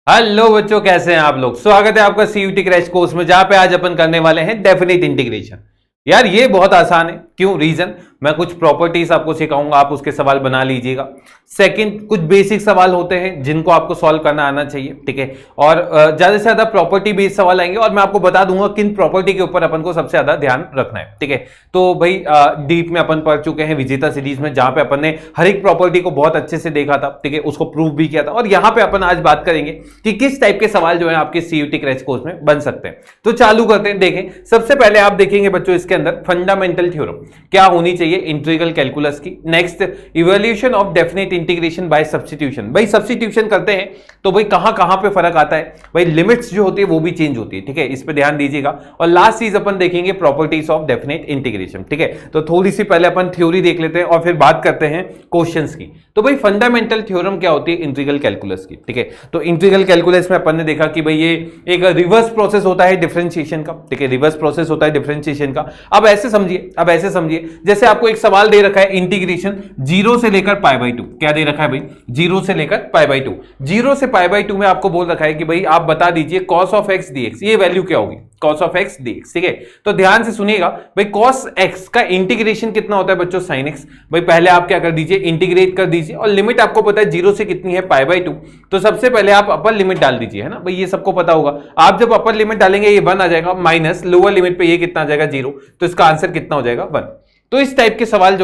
Hello बच्चों, कैसे हैं आप लोग। स्वागत है आपका सीयूटी क्रैश कोर्स में, जहां पे आज अपन करने वाले हैं डेफिनेट इंटीग्रेशन। यार ये बहुत आसान है। क्यों? रीजन, मैं कुछ प्रॉपर्टीज आपको सिखाऊंगा, आप उसके सवाल बना लीजिएगा। सेकंड, कुछ बेसिक सवाल होते हैं जिनको आपको सॉल्व करना आना चाहिए, ठीक है। और ज्यादा से ज्यादा प्रॉपर्टी बेस्ड सवाल आएंगे और मैं आपको बता दूंगा किन प्रॉपर्टी के ऊपर अपन को सबसे ज्यादा ध्यान रखना है, ठीक है। तो भाई डीप में अपन पढ़ चुके हैं विजेता सीरीज में, जहां पे अपन ने हर एक प्रॉपर्टी को बहुत अच्छे से देखा था, ठीक है, उसको प्रूव भी किया था। और यहां पे अपन आज बात करेंगे कि किस टाइप के सवाल जो है आपके सीयूटी क्रैश कोर्स में बन सकते हैं। तो चालू करते हैं। देखें, सबसे पहले आप देखेंगे बच्चों इसके अंदर फंडामेंटल थ्योरम क्या होनी चाहिए इंटीग्रल कैलकुलस की। Next, evaluation of definite integration by substitution. भाई सब्स्टिट्यूशन करते हैं तो भाई कहां कहां पे फर्क आता है, भाई लिमिट्स जो होती है वो भी चेंज होती है, ठीक है, इस पे ध्यान दीजिएगा। और लास्ट चीज अपन देखेंगे प्रॉपर्टीज ऑफ डेफिनेट इंटीग्रेशन, ठीक है। तो थोड़ी सी पहले अपन थ्योरी देख लेते हैं और फिर बात करते हैं क्वेश्चंस की। तो भाई फंडामेंटल थ्योरम क्या होती है इंटीग्रल कैलकुलस की, ठीक है। तो इंटीग्रल कैलकुलस में अपन ने देखा कि भाई ये एक रिवर्स प्रोसेस होता है डिफरेंशिएशन का, ठीक है, रिवर्स प्रोसेस होता है डिफरेंशिएशन का। अब ऐसे समझिए, जैसे आपको एक सवाल दे रखा है इंटीग्रेशन 0 से लेकर π/2। क्या दे रखा है भाई? 0 से लेकर π/2। 0 से π/2 में आपको बोल रखा है कि भाई आप बता दीजिए cos ऑफ x dx, ये वैल्यू क्या होगी cos ऑफ x dx, ठीक है। तो ध्यान से सुनिएगा भाई, cos x का इंटीग्रेशन कितना होता है बच्चों? sin x। भाई पहले आप क्या कर दीजिए, इंटीग्रेट कर दीजिए। और लिमिट आपको पता है 0 से कितनी है, π/2। तो सबसे पहले आप अपर लिमिट डाल दीजिए, है ना भाई, ये सबको पता होगा। आप जब अपर लिमिट डालेंगे ये 1 आ जाएगा, माइनस लोअर लिमिट पे ये कितना आ जाएगा, 0। तो इसका आंसर कितना हो जाएगा, 1। तो इस टाइप के सवाल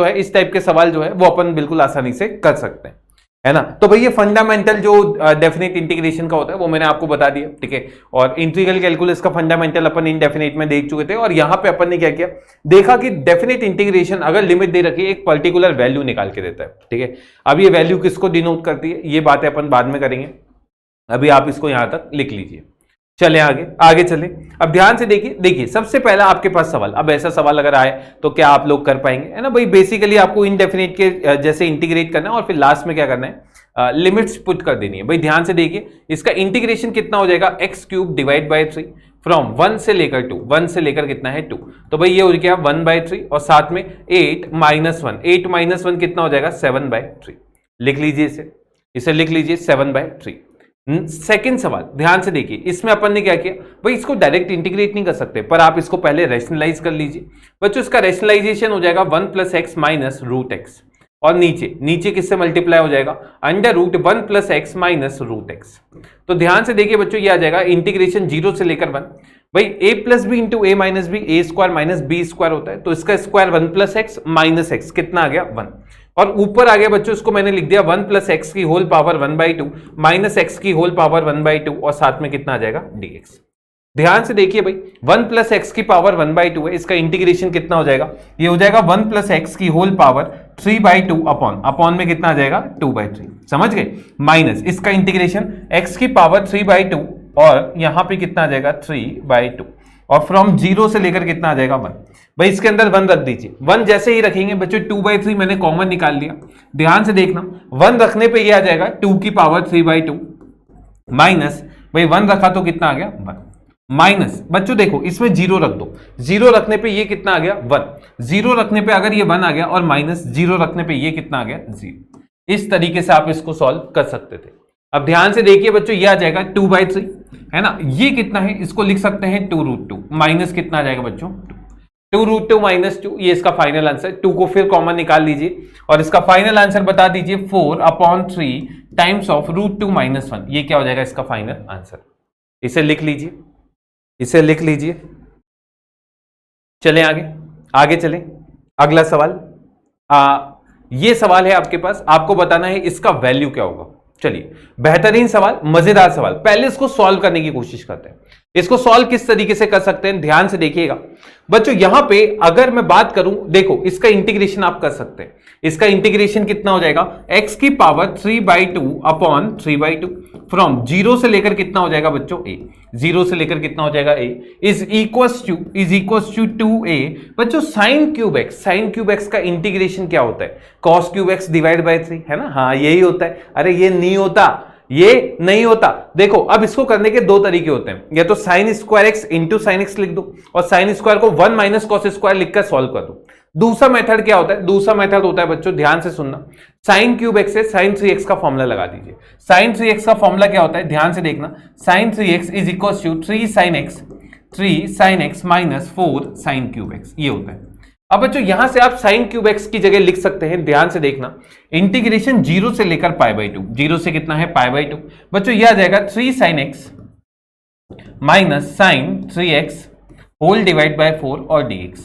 जो है वो अपन बिल्कुल आसानी से कर सकते हैं, है ना। तो भाई ये फंडामेंटल जो डेफिनेट इंटीग्रेशन का होता है वो मैंने आपको बता दिया, ठीक है। और इंटीग्रल कैलकुलस का फंडामेंटल अपन इनडेफिनेट में देख चुके थे। और यहां पे अपन ने क्या किया, देखा कि डेफिनेट इंटीग्रेशन अगर लिमिट दे रखी है एक पर्टिकुलर वैल्यू निकाल के देता है, ठीक है। अब ये वैल्यू किसको डिनोट करती है ये बातें अपन बाद में करेंगे, अभी आप इसको यहां तक लिख लीजिए। चले आगे चले। अब ध्यान से देखिए सबसे पहला आपके पास सवाल, अब ऐसा सवाल अगर आए तो क्या आप लोग कर पाएंगे, है ना भाई। बेसिकली आपको इनडेफिनेट के जैसे इंटीग्रेट करना है और फिर लास्ट में क्या करना है, लिमिट्स पुट कर देनी है। भाई ध्यान से देखिए, इसका इंटीग्रेशन कितना हो जाएगा, x³ डिवाइड बाय 3 फ्रॉम 1 से लेकर 2, 1 से लेकर कितना है 2। तो भाई ये हो गया 1/3 और साथ में 8 - 1, 8 - 1 कितना हो जाएगा, 7/3। लिख लीजिए इसे लिख लीजिए 7/3। सेकेंड सवाल ध्यान से देखिए, इसमें अपन ने क्या किया भाई, इसको डायरेक्ट इंटीग्रेट नहीं कर सकते, पर आप इसको पहले रैशनलाइज कर लीजिए। बच्चों इसका रैशनलाइजेशन हो जाएगा 1 + x - √x। और नीचे किससे मल्टीप्लाई हो जाएगा, √1 + x - √x। तो ध्यान से देखिए बच्चों, ये आ जाएगा इंटीग्रेशन 0 से लेकर 1। भाई a + b × a - b, a² - b² होता है, तो इसका स्क्वायर 1 + x - x कितना आ गया, 1। और ऊपर आ गया बच्चों, इसको मैंने लिख दिया 1 + x की होल पावर 1/2 - x की होल पावर 1/2 और साथ में कितना आ जाएगा, dx। ध्यान से देखिए भाई, 1 + x की पावर 1/2 है, इसका इंटीग्रेशन कितना हो जाएगा, ये हो जाएगा 1 + x की होल पावर 3/2 अपॉन में कितना आ जाएगा, 2/3। समझ गए? माइनस इसका इंटीग्रेशन x की पावर 3/2 और यहां पे कितना आ जाएगा, 3/2 और फ्रॉम 0 से लेकर कितना आ जाएगा, 1। भाई इसके अंदर 1 रख दीजिए। 1 जैसे ही रखेंगे बच्चों, 2/3 मैंने कॉमन निकाल लिया। ध्यान से देखना, 1 रखने पे ये आ जाएगा 2 की पावर 3/2 माइनस, भाई 1 रखा तो कितना आ गया, 1 माइनस। बच्चों देखो इसमें 0 रख दो, 0 रखने पे ये कितना आ गया, 1। 0 रखने पे अगर ये 1 आ गया और माइनस 0 रखने पे ये कितना आ गया, 0। इस तरीके से आप इसको सॉल्व कर सकते थे। अब ध्यान से देखिए बच्चों, ये आ जाएगा 2/3, है ना। ये कितना है, इसको लिख सकते हैं 2√2 माइनस कितना आ जाएगा बच्चों, 2√2 - 2। ये इसका फाइनल आंसर, 2 को फिर कॉमन निकाल लीजिए और इसका फाइनल आंसर बता दीजिए 4/3 टाइम्स ऑफ √2 - 1। ये क्या हो जाएगा इसका फाइनल आंसर। इसे लिख लीजिए। चलें आगे चलें। अगला सवाल, ये सवाल है आपके पास, आपको बताना है इसका वैल्यू क्या होगा। चलिए, बेहतरीन सवाल, मजेदार सवाल। पहले इसको सॉल्व करने की कोशिश करते हैं। इसको सॉल्व किस तरीके से कर सकते हैं, ध्यान से देखिएगा बच्चों। यहां पे अगर मैं बात करूं, देखो इसका इंटीग्रेशन आप कर सकते हैं। इसका इंटीग्रेशन कितना हो जाएगा, x की पावर 3/2 अपॉन 3/2 फ्रॉम 0 से लेकर कितना हो जाएगा बच्चों, a। 0 से लेकर कितना हो जाएगा, a is equals to 2a। बच्चों sin क्यूब x का इंटीग्रेशन क्या होता है, cos cube x divide by 3, है ना। हाँ यही होता है। अरे ये नहीं होता। देखो अब इसको करने के दो तरीके होते हैं, या तो sin² x into sin x लिख दो और sin² को 1 - cos² लिखकर सॉल्व कर दो। दूसरा मेथड क्या होता है, दूसरा मेथड होता है बच्चों, ध्यान से सुनना, साइन क्यूब एक्स है, साइन 3x का फॉर्मूला लगा दीजिए। साइन 3x का फॉर्मूला क्या होता है, ध्यान से देखना, sine 3x is equal to 3 sin x minus 4 sine cube x, ये होता है। अब बच्चों यहां से आप साइन क्यूब एक्स की जगह लिख सकते हैं, ध्यान से देखना, इंटीग्रेशन 0 से लेकर π/2, 0 से कितना है π/2, बच्चों यह आ जाएगा 3 sin x minus sine 3x whole divide by 4 और dx।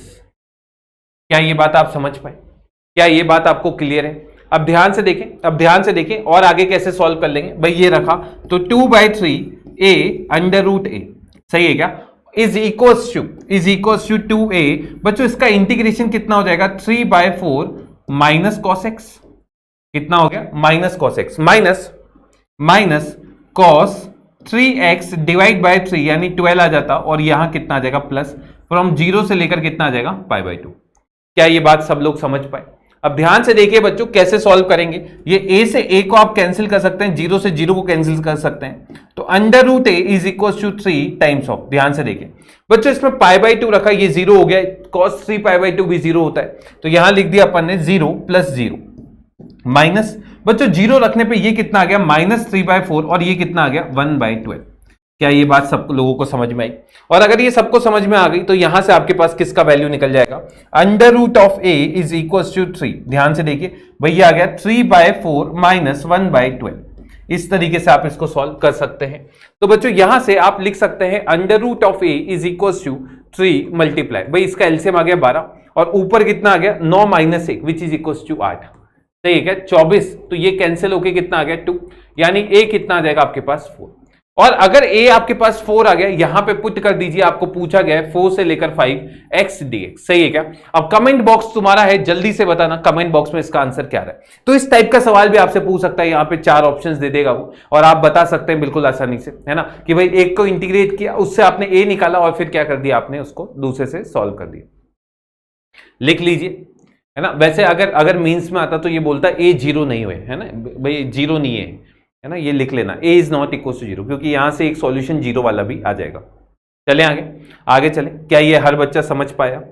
क्या ये बात आप समझ पाए? क्या ये बात आपको क्लियर है? अब ध्यान से देखें, अब ध्यान से देखें और आगे कैसे सॉल्व कर लेंगे भाई। ये रखा तो 2/3 a अंडर रूट a, सही है क्या, इज इक्वल्स टू 2a। बच्चों इसका इंटीग्रेशन कितना हो जाएगा, 3/4 माइनस कॉस एक्स, कितना हो गया, minus cos x minus cos 3x divide by 3 यानी 12 आ जाता, और यहां कितना आ जाएगा प्लस, फ्रॉम 0 से लेकर कितना आ जाएगा π/2। क्या ये बात सब लोग समझ पाए? अब ध्यान से देखिए बच्चों कैसे सॉल्व करेंगे। ये a से a को आप कैंसिल कर सकते हैं, 0 से 0 को कैंसिल कर सकते हैं, तो under root a is equal to 3 times of, ध्यान से देखिए बच्चों इसमें π/2 रखा, ये 0 हो गया, cos 3 π/2 भी 0 होता है, तो यहां लिख दिया अपन ने 0 + 0 माइनस, बच्चों 0 रखने पे ये कितना आ गया, -3/4, और ये कितना आ गया 1/12। क्या ये बात सब लोगों को समझ में आई? और अगर ये सबको समझ में आ गई तो यहां से आपके पास किसका वैल्यू निकल जाएगा, under root of a is equal to 3। ध्यान से देखिए भैया आ गया 3/4 माइनस 1/12। इस तरीके से आप इसको सॉल्व कर सकते हैं। तो बच्चों यहां से आप लिख सकते हैं under root of a is equal to 3 multiply, भाई इसका एलसीएम आ गया 12, और ऊपर कितना आ गया 9 - 1 विच इज इक्वल टू 8, सही है क्या, 24। तो ये कैंसिल होके कितना आ गया 2, यानी a कितना आ जाएगा आपके पास 4। और अगर a आपके पास 4 आ गया, यहां पे पुट कर दीजिए, आपको पूछा गया है 4 से लेकर 5 x dx, सही है क्या। अब कमेंट बॉक्स तुम्हारा है, जल्दी से बताना कमेंट बॉक्स में इसका आंसर क्या है। तो इस टाइप का सवाल भी आपसे पूछ सकता है, यहां पे 4 ऑप्शंस दे देगा वो, और आप बता सकते हैं बिल्कुल आसानी से, है ना, कि भाई एक को इंटीग्रेट किया, उससे आपने a निकाला और फिर क्या कर दिया, आपने उसको दूसरे से सॉल्व कर दिया। लिख लीजिए, है ना। वैसे अगर मीन्स में आता तो ये बोलता a 0 नहीं हुए, है ना भाई, 0 नहीं है ना, ये लिख लेना a is not equal to 0, क्योंकि यहां से एक सॉल्यूशन 0 वाला भी आ जाएगा। चलें आगे चलें। क्या ये हर बच्चा समझ पाया?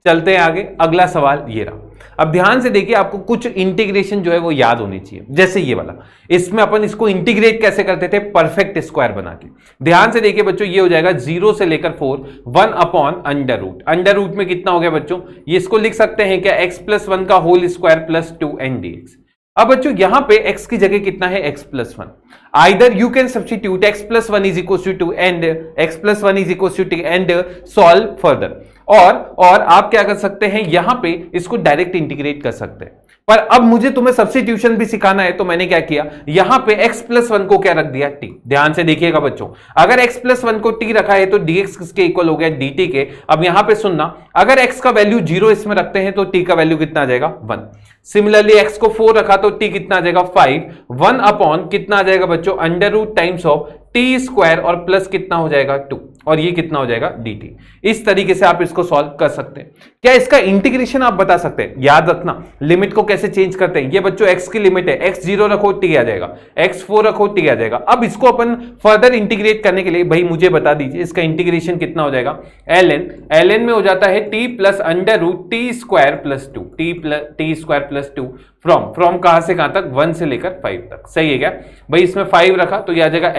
चलते हैं आगे। अगला सवाल ये रहा। अब ध्यान से देखिए, आपको कुछ इंटीग्रेशन जो है वो याद होनी चाहिए, जैसे ये वाला। इसमें अपन इसको इंटीग्रेट कैसे करते थे, परफेक्ट स्क्वायर बना के। ध्यान से देखिए बच्चों, ये हो जाएगा 0 से लेकर 4 1 upon under root. Under root में कितना हो गया बच्चों, ये इसको लिख सकते हैं क्या, x+1 का whole square plus 2n dx। अब बच्चों यहां पे x की जगह कितना है, x+1। Either you can substitute x+1 is equal to 2 and x+1 is equal to 2 and solve further, और आप क्या कर सकते हैं, यहां पे इसको डायरेक्ट इंटीग्रेट कर सकते हैं। पर अब मुझे तुम्हें सब्स्टिट्यूशन भी सिखाना है, तो मैंने क्या किया, यहां पे x+1 को क्या रख दिया, t। ध्यान से देखिएगा बच्चों, अगर x+1 को t रखा है तो dx किसके इक्वल हो गया, dt के। अब यहां पे सुनना, अगर x का वैल्यू 0 इसमें रखते हैं तो t का वैल्यू कितना आ जाएगा 1। सिमिलरली x को 4 रखा तो t कितना आ जाएगा 5। 1 अपॉन कितना आ जाएगा बच्चों, under root times of t square, और प्लस कितना हो जाएगा 2, और ये कितना हो जाएगा dt। इस तरीके से आप इसको सॉल्व कर सकते हैं। क्या इसका इंटीग्रेशन आप बता सकते हैं? याद रखना लिमिट को कैसे चेंज करते हैं। ये बच्चों x की लिमिट है, x0 रखो t आ जाएगा, x4 रखो t आ जाएगा। अब इसको अपन फर्दर इंटीग्रेट करने के लिए भाई मुझे बता दीजिए, इसका इंटीग्रेशन कितना हो जाएगा, ln में हो जाता है t plus under root t square plus 2, t square plus 2 from कहां से कहां तक, 1 से लेकर 5 तक, सही है क्या भाई। इसमें 5 रखा तो यह आ जाएगा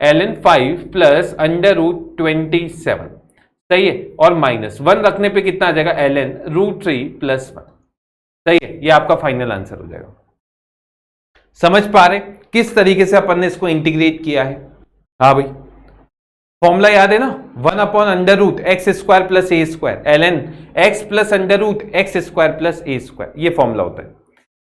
ln 5 प्लस अंडर रूट 27, सही है, और माइनस 1 रखने पे कितना आ जाएगा, ln रूट 3 प्लस 1, सही है। ये आपका फाइनल आंसर हो जाएगा। समझ पा रहे किस तरीके से अपन ने इसको इंटीग्रेट किया है? हाँ भाई, फॉर्मूला याद है ना, 1 upon under root X square plus A square, ln x plus under root X square plus A square, ये फॉर्मूला होता है।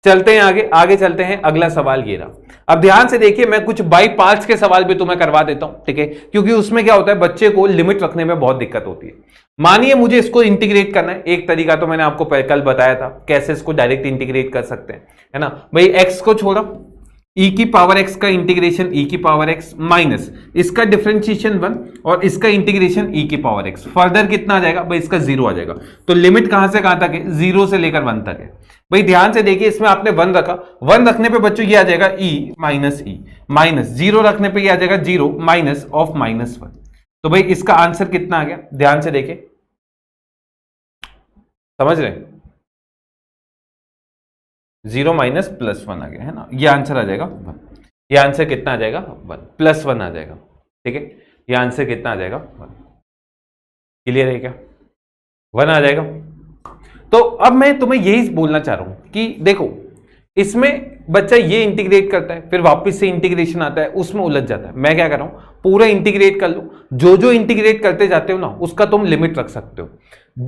चलते हैं आगे चलते हैं। अगला सवाल ये रहा। अब ध्यान से देखिए, मैं कुछ बाई पार्ट्स के सवाल भी तुम्हें करवा देता हूं, ठीक है, क्योंकि उसमें क्या होता है, बच्चे को लिमिट रखने में बहुत दिक्कत होती है। मानिए मुझे इसको इंटीग्रेट करना है, एक तरीका तो मैंने आपको कल बताया था कैसे इसको डायरेक्ट इंटीग्रेट कर सकते हैं, है ना भाई। एक्स को छोड़ो, e की पावर x का इंटीग्रेशन e की पावर x माइनस इसका डिफरेंशिएशन 1 और इसका इंटीग्रेशन e की पावर x, फर्दर कितना आ जाएगा भाई, इसका 0 आ जाएगा। तो लिमिट कहां से कहां तक है, 0 से लेकर 1 तक है भाई। ध्यान से देखिए, इसमें आपने 1 रखा, 1 रखने पे बच्चों ये आ जाएगा e माइनस 0 रखने पे ये आ जाएगा 0 माइनस ऑफ -1। तो भाई इसका आंसर कितना आ गया, ध्यान से देखिए, समझ रहे, 0 माइनस प्लस 1 आ गया है ना, ये आंसर आ जाएगा 1। ये आंसर कितना आ जाएगा 1 प्लस 1 आ जाएगा। ठीक है, ये आंसर कितना आ जाएगा 1। क्लियर है क्या? 1 आ जाएगा। तो अब मैं तुम्हें यही बोलना चाह रहा हूं कि देखो, इसमें बच्चा ये इंटीग्रेट करता है, फिर वापस से इंटीग्रेशन आता है, उसमें उलझ जाता है। मैं क्या कर रहा हूं, पूरा इंटीग्रेट कर लो। जो जो इंटीग्रेट करते जाते हो ना, उसका तुम लिमिट रख सकते हो।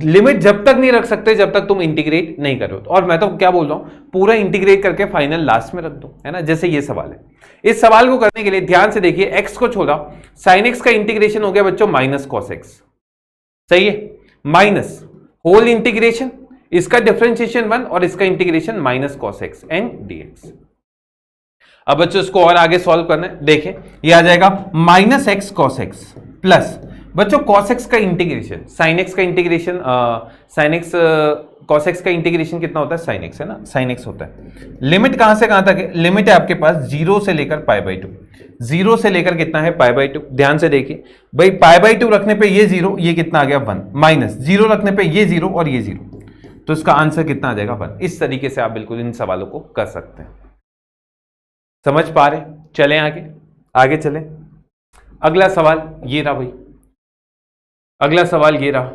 लिमिट जब तक नहीं रख सकते जब तक तुम इंटीग्रेट नहीं करो। और मैं तो क्या बोल रहा हूं, पूरा इंटीग्रेट करके फाइनल लास्ट में रख दो, है ना। जैसे ये सवाल है, इस सवाल को करने के लिए ध्यान से देखिए, एक्स को छोड़ा, साइन एक्स का इंटीग्रेशन हो गया बच्चों माइनस कॉस एक्स। सही है, माइनस होल इंटीग्रेशन, इसका डिफरेंशिएशन 1 और इसका integration minus cos x and dx. अब बच्चों इसको और आगे सॉल्व करना है। देखें, ये आ जाएगा minus x cos x plus बच्चों कॉस एक्स का इंटीग्रेशन, साइन एक्स का integration, sine x cos x का इंटीग्रेशन कितना होता है, साइन एक्स है ना, साइन एक्स होता है। लिमिट कहां से कहां तक है, लिमिट है आपके पास 0 से लेकर π/2, 0 से लेकर कितना है π/2। ध्यान से देखिए भाई, π/2 रखने पे ये 0, ये कितना आ गया 1, माइनस 0 रखने पे ये 0 और ये 0, तो इसका आंसर कितना आ जाएगा 1। इस तरीके से आप बिल्कुल इन सवालों को कर सकते हैं। समझ पा रहे? चलें आगे, आगे चलें। अगला सवाल ये रहा भाई, अगला सवाल ये रहा।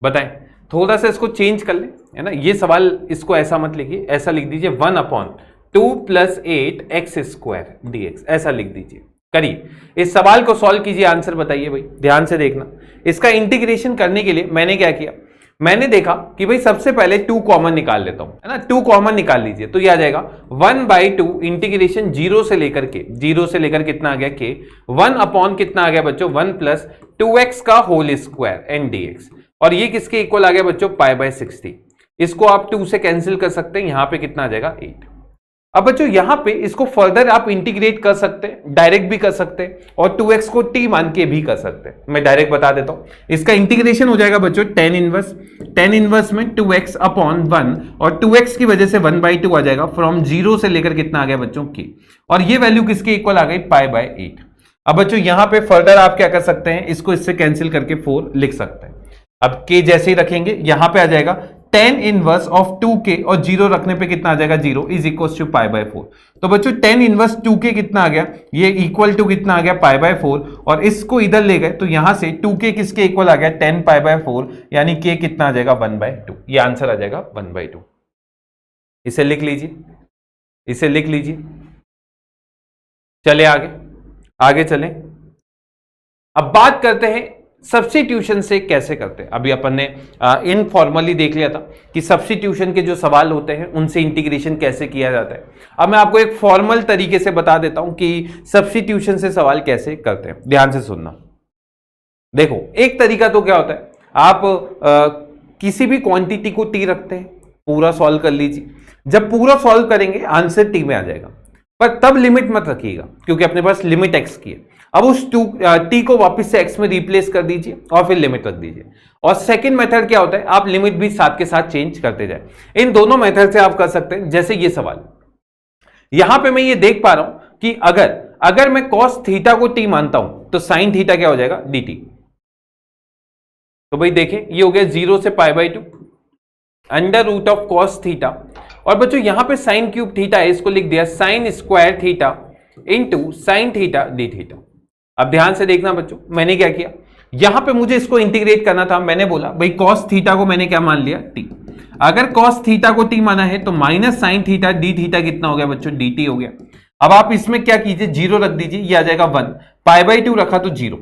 बताएं, थोड़ा सा इसको चेंज कर ले, है ना। ये सवाल इसको ऐसा मत लिखिए, ऐसा लिख दीजिए 1/2 + 8x² dx, ऐसा लिख दीजिए। करिए, इस सवाल को सॉल्व कीजिए, आंसर बताइए भाई। ध्यान से देखना, इसका इंटीग्रेशन करने के लिए मैंने क्या किया, मैंने देखा कि भाई सबसे पहले 2 कॉमन निकाल लेता हूं, है ना। 2 कॉमन निकाल लीजिए, तो ये आ जाएगा 1/2 इंटीग्रेशन 0 से लेकर के, 0 से लेकर कितना आ गया k, 1 कितना आ गया बच्चों 1 + 2x का होल स्क्वायर एंड dx। और ये किसके इक्वल आ गया बच्चों π/60। इसको आप 2 से कैंसिल कर सकते हैं, यहां पे कितना आ जाएगा 8। अब बच्चों यहां पे इसको फर्दर आप इंटीग्रेट कर सकते हैं, डायरेक्ट भी कर सकते हैं और 2x को t मान के भी कर सकते हैं। मैं डायरेक्ट बता देता हूं, इसका इंटीग्रेशन हो जाएगा बच्चों tan इनवर्स में 2x/1 और 2x की वजह से 1/2 आ जाएगा, फ्रॉम 0 से लेकर कितना आ गया बच्चों k, और ये वैल्यू किसके इक्वल आ गई π/8। अब बच्चों यहां पे फर्दर आप क्या कर सकते हैं, इसको इससे कैंसिल करके 4 लिख सकते हैं। अब k जैसे ही रखेंगे यहां पे आ जाएगा tan इनवर्स ऑफ 2k और 0 रखने पे कितना आ जाएगा 0 इज इक्वल टू π/4। तो बच्चों tan इनवर्स 2k कितना आ गया, ये इक्वल टू कितना आ गया π/4, और इसको इधर ले गए तो यहां से 2k किसके इक्वल आ गया tan π/4, यानी k कितना आ जाएगा 1/2। ये आंसर आ जाएगा 1/2। इसे लिख लीजिए, इसे लिख लीजिए। चले आगे, आगे चलें। अब बात करते हैं सब्स्टिट्यूशन से कैसे करते हैं। अभी अपन ने इनफॉर्मली देख लिया था कि सब्स्टिट्यूशन के जो सवाल होते हैं उनसे इंटीग्रेशन कैसे किया जाता है। अब मैं आपको एक फॉर्मल तरीके से बता देता हूं कि सब्स्टिट्यूशन से सवाल कैसे करते हैं। ध्यान से सुनना। देखो, एक तरीका तो क्या होता है, आप किसी भी क्वांटिटी को टी रखते हैं, पूरा सॉल्व कर लीजिए। जब पूरा सॉल्व करेंगे आंसर टी में आ जाएगा, पर तब लिमिट मत रखिएगा क्योंकि अपने पास लिमिट एक्स की है। अब उस टी को वापस से एक्स में रिप्लेस कर दीजिए और फिर लिमिट रख दीजिए। और सेकंड मेथड क्या होता है, आप लिमिट भी साथ के साथ चेंज करते जाए। इन दोनों मेथड से आप कर सकते हैं। जैसे ये सवाल, यहां पे मैं ये देख पा रहा हूं कि अगर मैं cos थीटा को टी मानता हूं तो sin थीटा क्या हो जाएगा dt। तो भाई देखें, ये हो गया 0 से π/2 √ cos थीटा, और बच्चों यहां पे sin क्यूब थीटा है, इसको लिख दिया sin square theta into sin theta D theta. अब ध्यान से देखना बच्चों, मैंने क्या किया, यहां पे मुझे इसको इंटीग्रेट करना था। मैंने बोला भाई cos थीटा को मैंने क्या मान लिया t। अगर cos थीटा को t माना है तो minus sin theta D theta कितना हो गया बच्चों dt हो गया। अब आप इसमें क्या कीजिए, 0 रख दीजिए, ये आ जाएगा 1, π/2 रखा तो 0,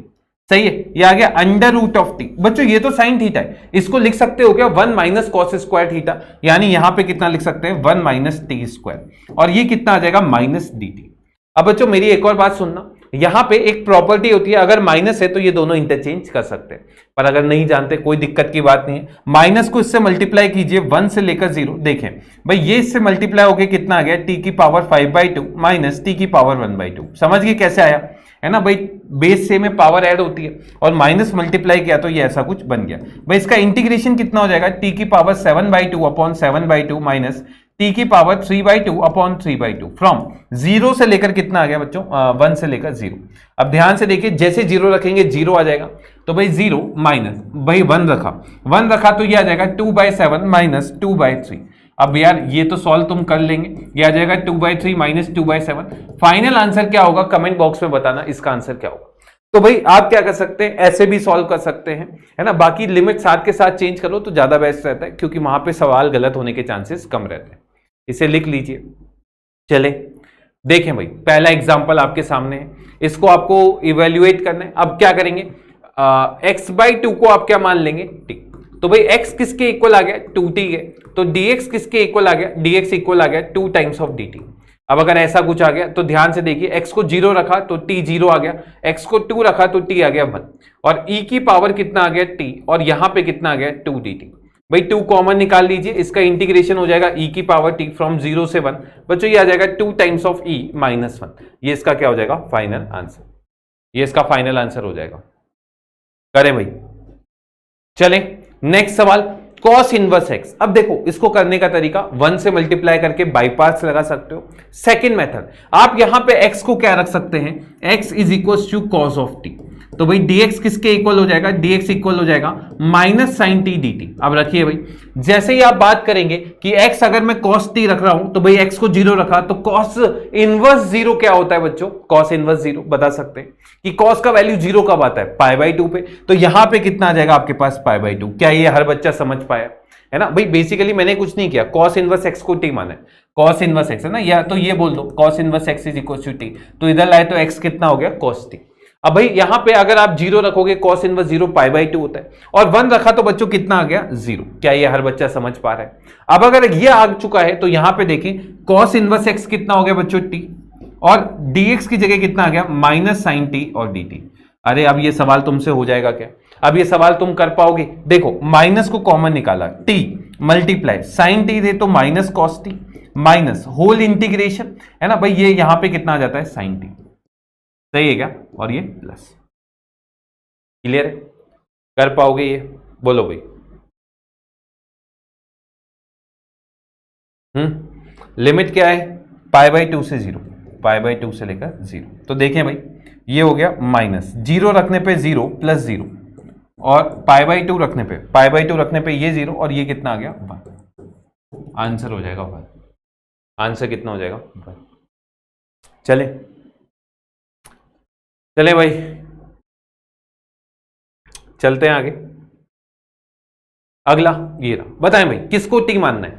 सही है। ये आ गया √t। बच्चों ये तो sin थीटा है, इसको लिख सकते हो क्या 1 माइनस cos स्क्वायर थीटा, यानी यहां पे कितना लिख सकते हैं 1 माइनस t स्क्वायर, और ये कितना आ जाएगा माइनस dt। अब बच्चों मेरी एक और बात सुनना, यहां पे एक प्रॉपर्टी होती है, अगर माइनस है तो ये दोनों इंटरचेंज कर सकते हैं, पर अगर नहीं जानते कोई दिक्कत की बात नहीं है। माइनस को इससे मल्टीप्लाई कीजिए 1 से लेकर 0, देखें भाई ये इससे मल्टीप्लाई होके कितना आ गया t की पावर 5/2 माइनस t की पावर 1/2। समझ गए कैसे आया, है ना भाई, बेस से में पावर ऐड होती है और माइनस मल्टीप्लाई किया तो ये ऐसा कुछ बन गया। भाई इसका इंटीग्रेशन कितना हो जाएगा, t की पावर 7/2 अपॉन 7/2 माइनस t की पावर 3/2 अपॉन 3/2, फ्रॉम 0 से लेकर कितना आ गया बच्चों 1 से लेकर 0। अब ध्यान से देखिए, जैसे 0 रखेंगे 0 आ जाएगा, तो भाई 0 माइनस भाई 1 रखा तो ये आ जाएगा 2/7 माइनस 2/3। अब यार ये तो सॉल्व तुम कर लेंगे, ये आ जाएगा 2/3 माइनस 2/7। फाइनल आंसर क्या होगा कमेंट बॉक्स में बताना, इसका आंसर क्या होगा। तो भाई आप क्या कर सकते हैं, ऐसे भी सॉल्व कर सकते हैं, है ना। बाकी लिमिट साथ के साथ चेंज करो तो ज्यादा बेस्ट रहता है, क्योंकि वहां पे सवाल गलत होने के चांसेस कम रहते हैं। इसे लिख लीजिए। चले देखें भाई, पहला एग्जांपल आपके सामने है, इसको आपको इवेल्युएट करना है। अब क्या करेंगे, x/2 को आप क्या मान लेंगे, t। तो भाई x किसके इक्वल आ गया, 2t है, तो dx किसके इक्वल आ गया, dx इक्वल आ गया 2 टाइम्स ऑफ dt। अब अगर ऐसा कुछ आ गया तो ध्यान से देखिए, x को 0 रखा तो t 0 आ गया, x को 2 रखा तो t आ गया 1, और e की पावर कितना आ गया t, और यहां पे कितना आ गया 2 dt। भाई 2 कॉमन निकाल लीजिए, इसका इंटीग्रेशन हो जाएगा e की पावर t फ्रॉम 0 से 1, बच्चों ये आ जाएगा 2 टाइम्स ऑफ e माइनस 1। ये इसका क्या हो जाएगा, फाइनल आंसर। ये इसका फाइनल आंसर हो जाएगा। करें भाई, चलें नेक्स्ट सवाल, cos इनवर्स x। अब देखो इसको करने का तरीका 1 से मल्टीप्लाई करके बाई पार्ट्स लगा सकते हो। सेकंड मेथड, आप यहां पे x को क्या रख सकते हैं, x is equal to cos of t। तो भाई dx किसके इक्वल हो जाएगा, dx इक्वल हो जाएगा माइनस साइन t dt। अब रखिए भाई, जैसे ही आप बात करेंगे कि x अगर मैं cos t रख रहा हूं तो भाई x को 0 रखा तो cos इनवर्स 0 क्या होता है बच्चों, cos इनवर्स 0 बता सकते हैं कि cos का वैल्यू 0 कब आता है, π/2 पे। तो यहां पे कितना आ जाएगा आपके पास π/2। क्या ये हर बच्चा समझ पाया, है ना भाई। बेसिकली मैंने कुछ नहीं किया, cos इनवर्स x को t माना है, cos इनवर्स x है ना, या तो ये बोल दो cos inverse x is equal to t, तो इधर लाए तो x कितना हो गया cos t। अब भाई यहां पे अगर आप 0 रखोगे cos इनवर्स 0 π/2 होता है, और 1 रखा तो बच्चों कितना आ गया 0। क्या ये हर बच्चा समझ पा रहा है। अब अगर ये आ चुका है तो यहां पे देखें cos इनवर्स x कितना हो गया बच्चों t, और dx की जगह कितना आ गया माइनस साइन t और dt। अरे अब ये सवाल तुमसे हो जाएगा क्या, अब ये सवाल तुम कर पाओगे। देखो माइनस को कॉमन निकाला, t मल्टीप्लाई साइन t दे तो minus cos t minus whole integration, है ना भाई, ये यहां पे कितना आ जाता है साइन t। सही है क्या, और ये प्लस। क्लियर है, कर पाओगे ये, बोलो भाई। लिमिट क्या है, π/2 से 0, π/2 से लेकर 0। तो देखें भाई ये हो गया माइनस 0 रखने पे 0 प्लस 0, और π/2 रखने पे ये 0, और ये कितना आ गया 1। आंसर हो जाएगा 1। आंसर कितना हो जाएगा 1। चले भाई, चलते हैं आगे। अगला ये रहा, बताएं भाई किसको t मानना है,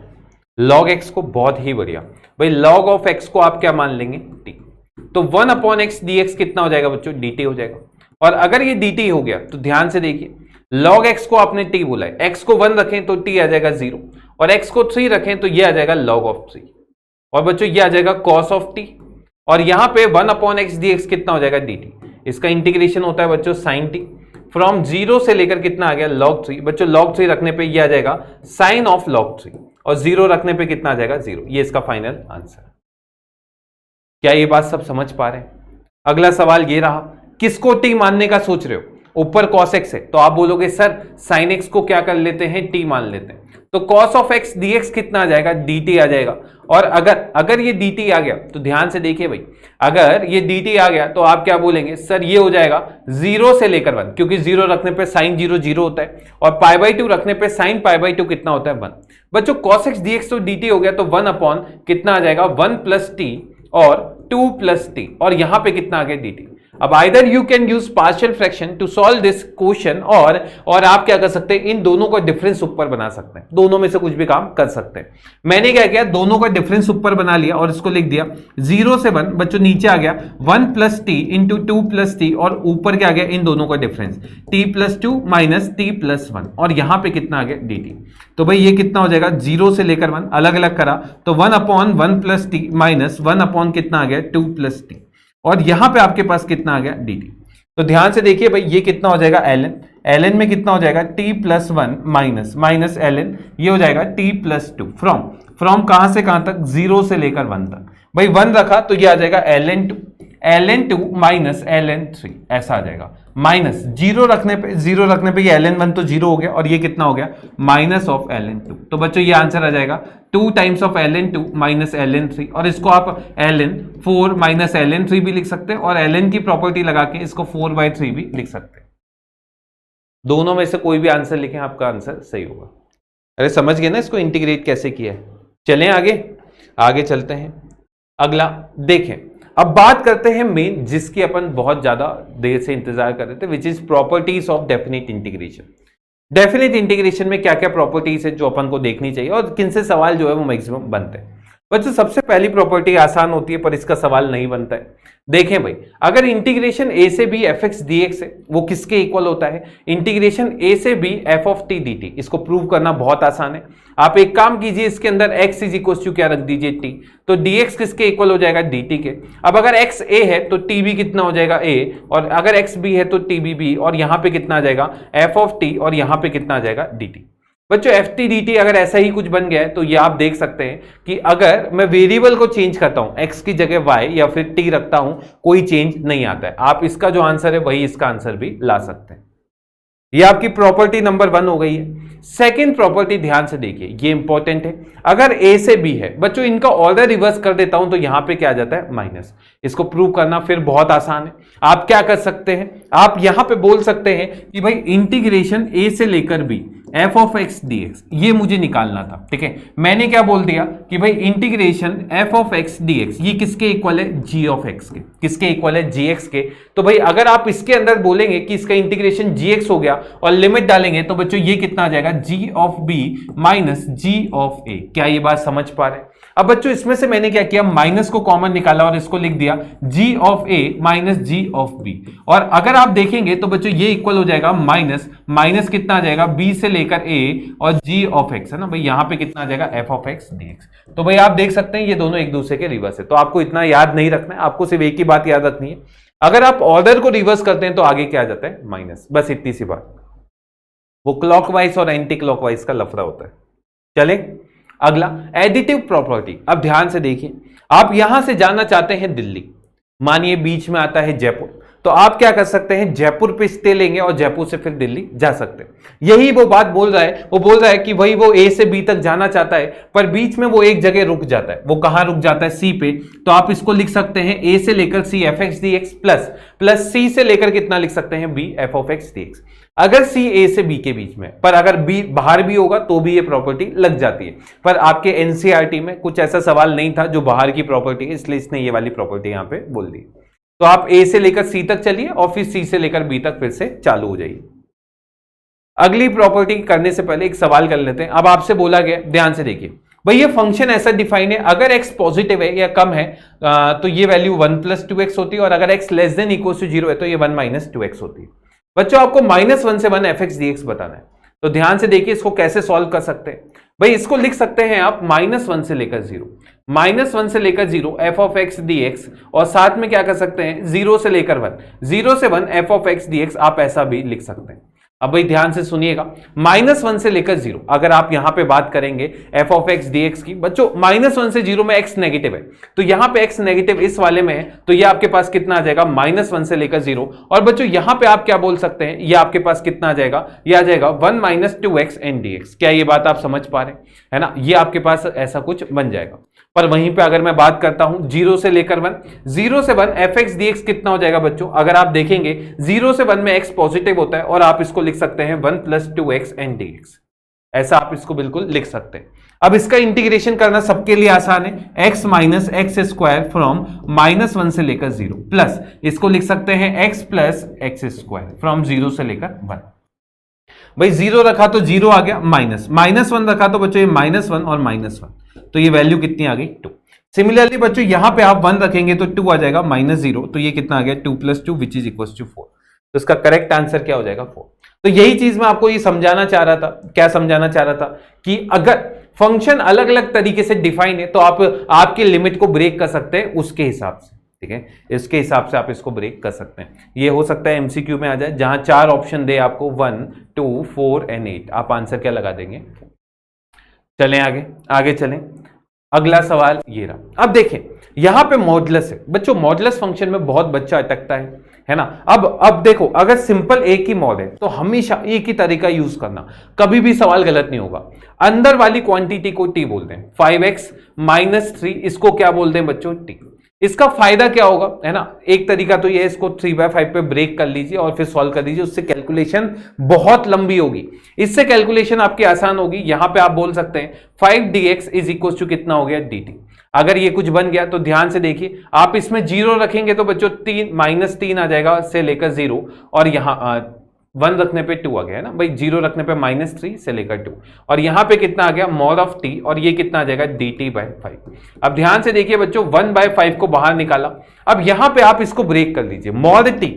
log x को। बहुत ही बढ़िया भाई, log ऑफ x को आप क्या मान लेंगे t। तो 1/x dx कितना हो जाएगा बच्चों, dt हो जाएगा। और अगर ये dt हो गया तो ध्यान से देखिए, log x को आपने t बोला है, x को 1 रखें तो t आ जाएगा 0, और x को 3 रखें तो ये आ जाएगा log ऑफ 3, और बच्चों ये आ जाएगा cos ऑफ t, और यहां पे 1/x dx कितना हो जाएगा dt। इसका इंटीग्रेशन होता है बच्चों sin t, फ्रॉम 0 से लेकर कितना आ गया log 3। बच्चों log 3 रखने पे ये आ जाएगा sin ऑफ log 3, और 0 रखने पे कितना आ जाएगा 0। ये इसका फाइनल आंसर। क्या ये बात सब समझ पा रहे हैं। अगला सवाल ये रहा, किसको t मानने का सोच रहे हो, ऊपर cos x है तो आप बोलोगे सर sin x को क्या कर लेते हैं, t मान लेते हैं। तो cos ऑफ x dx कितना आ जाएगा, dt आ जाएगा। और अगर ये dt आ गया तो ध्यान से देखिए भाई, अगर ये dt आ गया तो आप क्या बोलेंगे, सर ये हो जाएगा 0 से लेकर 1, क्योंकि 0 रखने पे sin 0 0 होता है, और π/2 रखने पे sin π/2 कितना होता है 1। बच्चों cos x dx तो dt हो गया, तो 1 कितना आ जाएगा 1 प्लस t और 2 प्लस t, और यहां पे कितना आ गया dt। अब either you can use partial fraction to solve this question, और आप क्या कर सकते हैं, इन दोनों का डिफरेंस ऊपर बना सकते हैं, दोनों में से कुछ भी काम कर सकते हैं। मैंने क्या किया, दोनों का डिफरेंस ऊपर बना लिया और इसको लिख दिया 0 से 1। बच्चों नीचे आ गया 1 plus T into 2 plus T, और ऊपर क्या आ गया इन दोनों का difference t plus 2 minus t plus 1, और यहां पे कितना आ गया dt। तो भाई ये कितना हो जाएगा 0 से लेकर 1, अलग अलग करा तो 1/1 प्लस टी माइनस 1 कितना आ गया 2 प्लस टी, और यहां पे आपके पास कितना आ गया dt। तो ध्यान से देखिए भाई, ये कितना हो जाएगा ln में कितना हो जाएगा t प्लस 1 माइनस ln, ये हो जाएगा t प्लस 2। फ्रॉम कहां से कहां तक, 0 से लेकर 1 तक। भाई 1 रखा तो ये आ जाएगा ln2 माइनस ln3, ऐसा आ जाएगा। माइनस 0 रखने पे ये ln1 तो 0 हो गया, और ये कितना हो गया माइनस ऑफ ln2। तो बच्चों ये आंसर आ जाएगा 2 times of ln2 minus ln3, और इसको आप ln4 माइनस ln3 भी लिख सकते हैं, और ln की प्रॉपर्टी लगा के इसको 4/3 भी लिख सकते हैं। दोनों में से कोई भी आंसर लिखें, आपका आंसर सही होगा। अरे समझ गए ना इसको इंटीग्रेट कैसे किया है। चलें आगे, आगे चलते हैं। अगला देखें, अब बात करते हैं मेन, जिसकी अपन बहुत ज्यादा देर से इंतजार कर रहे थे, which is properties of definite integration. Definite integration में क्या क्या प्रॉपर्टीज है जो अपन को देखनी चाहिए और किन से सवाल जो है वो मैक्सिमम बनते हैं। बच्चों सबसे पहली प्रॉपर्टी आसान होती है पर इसका सवाल नहीं बनता है। देखें भाई, अगर इंटीग्रेशन ए से b f x D x है, वो किसके इक्वल होता है? इंटीग्रेशन ए से b F of t d t. इसको प्रूव करना बहुत आसान है। आप एक काम कीजिए, इसके अंदर x इज इक्वल टू क्या रख दीजिए t, तो dx किसके इक्वल हो जाएगा? dt के। अब अगर x a है तो t भी कितना हो जाएगा? a, और अगर x b है तो t b b, और यहां पे कितना आ जाएगा? f ऑफ t, और यहां पे कितना आ जाएगा? dt। बच्चों एफ टी डी टी अगर ऐसा ही कुछ बन गया है तो ये आप देख सकते हैं कि अगर मैं वेरिएबल को चेंज करता हूं, x की जगह y या फिर t रखता हूं, कोई चेंज नहीं आता है। आप इसका जो आंसर है वही इसका आंसर भी ला सकते हैं। ये आपकी प्रॉपर्टी नंबर 1 हो गई है। सेकेंड प्रॉपर्टी ध्यान से देखिए, ये इंपॉर्टेंट है। अगर ए से बी है बच्चों, इनका ऑर्डर रिवर्स कर देता हूं तो यहां पे क्या आ जाता है? माइनस। इसको प्रूव करना फिर बहुत आसान है। आप क्या कर सकते हैं, आप यहां पे बोल सकते हैं कि भाई इंटीग्रेशन ए से लेकर b F of x D x, ये मुझे निकालना था। ठीक है, मैंने क्या बोल दिया कि भाई integration F of x D x ये किसके इक्वल है? जी ऑफ एक्स के। किसके इक्वल है? जी एक्स के। तो भाई अगर आप इसके अंदर बोलेंगे कि इसका इंटीग्रेशन जी एक्स हो गया और लिमिट डालेंगे तो बच्चों ये कितना आ जाएगा? G of B minus G of A. क्या ये बात समझ पा रहे हैं? अब बच्चों इसमें से मैंने क्या किया, माइनस को कॉमन निकाला और इसको लिख दिया G of A minus G of B. और अगर आप देखेंगे तो बच्चों ये इक्वल हो जाएगा माइनस माइनस कितना आ जाएगा? बी से लेकर ए और जी ऑफ एक्स है ना भाई, यहां पे कितना आ जाएगा? F of x D x. तो भाई आप देख सकते हैं ये दोनों एक दूसरे के रिवर्स है। तो आपको इतना याद नहीं रखना है, आपको सिर्फ एक ही बात याद रखनी है, अगर आप ऑर्डर को रिवर्स करते हैं तो आगे क्या आ जाता है? माइनस। बस इतनी सी बात। वो क्लॉकवाइज और एंटी क्लॉकवाइज का लफड़ा होता है। चले अगला, एडिटिव प्रॉपर्टी। अब ध्यान से देखिए, आप यहां से जाना चाहते हैं दिल्ली, मानिए बीच में आता है जयपुर, तो आप क्या कर सकते हैं? जयपुर पे स्टे लेंगे और जयपुर से फिर दिल्ली जा सकते हैं। यही वो बात बोल रहा है, वो बोल रहा है कि भाई वो ए से बी तक जाना चाहता है पर बीच में वो एक जगह रुक जाता है। वो कहां रुक जाता है? सी पे। तो आप इसको लिख सकते हैं ए से लेकर C F x D X plus C से लेकर कितना लिख सकते हैं? B F of x D X. अगर सी ए से बी के बीच में, पर अगर बी बाहर भी होगा तो भी ये प्रॉपर्टी लग जाती है। पर आपके एनसीईआरटी में कुछ ऐसा सवाल नहीं था जो बाहर की प्रॉपर्टी है, इसलिए इसने ये वाली प्रॉपर्टी यहां पे बोल दी। तो आप ए से लेकर सी तक चलिए और फिर सी से लेकर बी तक फिर से चालू हो जाइए। अगली प्रॉपर्टी करने से पहले एक सवाल कर लेते हैं। अब आपसे बोला गया, ध्यान से देखिए भाई, ये फंक्शन ऐसा डिफाइन है, अगर x पॉजिटिव है या कम है तो ये वैल्यू 1 + 2x होती है, और अगर x less than equal to 0 है तो ये 1 - 2x होती है। बच्चों आपको -1 से 1 fx dx बताना है। तो ध्यान से देखिए इसको कैसे सॉल्व कर सकते हैं। भाई इसको लिख सकते हैं आप -1 से लेकर 0, -1 से लेकर 0 F of x D x, और साथ में क्या कर सकते हैं 0 से लेकर 1, 0 से 1 F of x D x, आप ऐसा भी लिख सकते हैं। अब भाई ध्यान से सुनिएगा, -1 से लेकर 0 अगर आप यहां पे बात करेंगे F of x D x की, बच्चों -1 से 0 में x नेगेटिव है, तो यहां पे x नेगेटिव इस वाले में है, तो ये आपके पास कितना आ जाएगा -1 से लेकर 0, और बच्चों यहां पे आप क्या बोल सकते हैं, ये आपके पास कितना आ जाएगा, ये आ जाएगा 1 - 2x n dx। क्या ये बात आप समझ पा रहे हैं, है ना, ये आपके पास ऐसा कुछ बन जाएगा। पर वहीं पे अगर मैं बात करता हूं 0 से लेकर 1, 0 से 1 एफ एक्स डी एक्स कितना हो जाएगा बच्चों, अगर आप देखेंगे 0 से 1 में x पॉजिटिव होता है, और आप इसको लिख सकते हैं 1 + 2x n dx, ऐसा आप इसको बिल्कुल लिख सकते हैं। अब इसका इंटीग्रेशन करना सबके लिए आसान है, x - x² फ्रॉम -1 से लेकर 0 प्लस इसको लिख सकते हैं x + x² फ्रॉम 0 से लेकर 1। भाई 0 रखा तो 0 आ गया, -1 रखा तो बच्चों ये -1 और -1, तो ये वैल्यू कितनी आ गई 2। सिमिलरली बच्चों यहां पे आप 1 रखेंगे तो 2 आ जाएगा, -0, तो ये कितना आ गया 2 + 2 विच इज इक्वल टू 4। तो इसका करेक्ट आंसर क्या हो जाएगा 4। तो यही चीज मैं आपको ये समझाना चाह रहा था। क्या समझाना चाह रहा था कि अगर फंक्शन अलग अलग तरीके से डिफाइन है तो आप आपके लिमिट को ब्रेक कर सकते हैं उसके हिसाब से, ठीक है, इसके हिसाब से आप इसको ब्रेक कर सकते हैं। ये हो सकता है एमसीक्यू में आ जाए, जहां 4 ऑप्शन दे आपको 1, 2, 4 एंड 8, आप आंसर क्या लगा देंगे। चलें आगे चलें। अगला सवाल ये रहा। अब देखें यहां पे मॉडुलस है बच्चों, मॉडुलस फंक्शन में बहुत बच्चा अटकता है ना। अब देखो अगर सिंपल एक ही मॉड है तो हमेशा एक ही तरीका यूज करना, कभी भी सवाल गलत नहीं होगा। अंदर वाली क्वांटिटी को t बोलते हैं, 5x - 3 इसको क्या बोलते हैं बच्चों, t। इसका फायदा क्या होगा, है ना, एक तरीका तो ये है, इसको 3/5 पे ब्रेक कर लीजिए और फिर सॉल्व कर दीजिए, उससे कैलकुलेशन बहुत लंबी होगी, इससे कैलकुलेशन आपकी आसान होगी। यहां पे आप बोल सकते हैं 5dx इज इक्वल टू कितना हो गया dt। अगर ये कुछ बन गया तो ध्यान से देखिए, आप इसमें 0 रखेंगे तो बच्चों -3 आ जाएगा से लेकर 0, और यहां 1 रखने पे 2 आ गया है ना भाई, 0 रखने पे -3 से लेकर 2, और यहां पे कितना आ गया mod ऑफ t, और ये कितना आ जाएगा dt/5। अब ध्यान से देखिए बच्चों, 1/5 को बाहर निकाला, अब यहां पे आप इसको ब्रेक कर लीजिए, mod t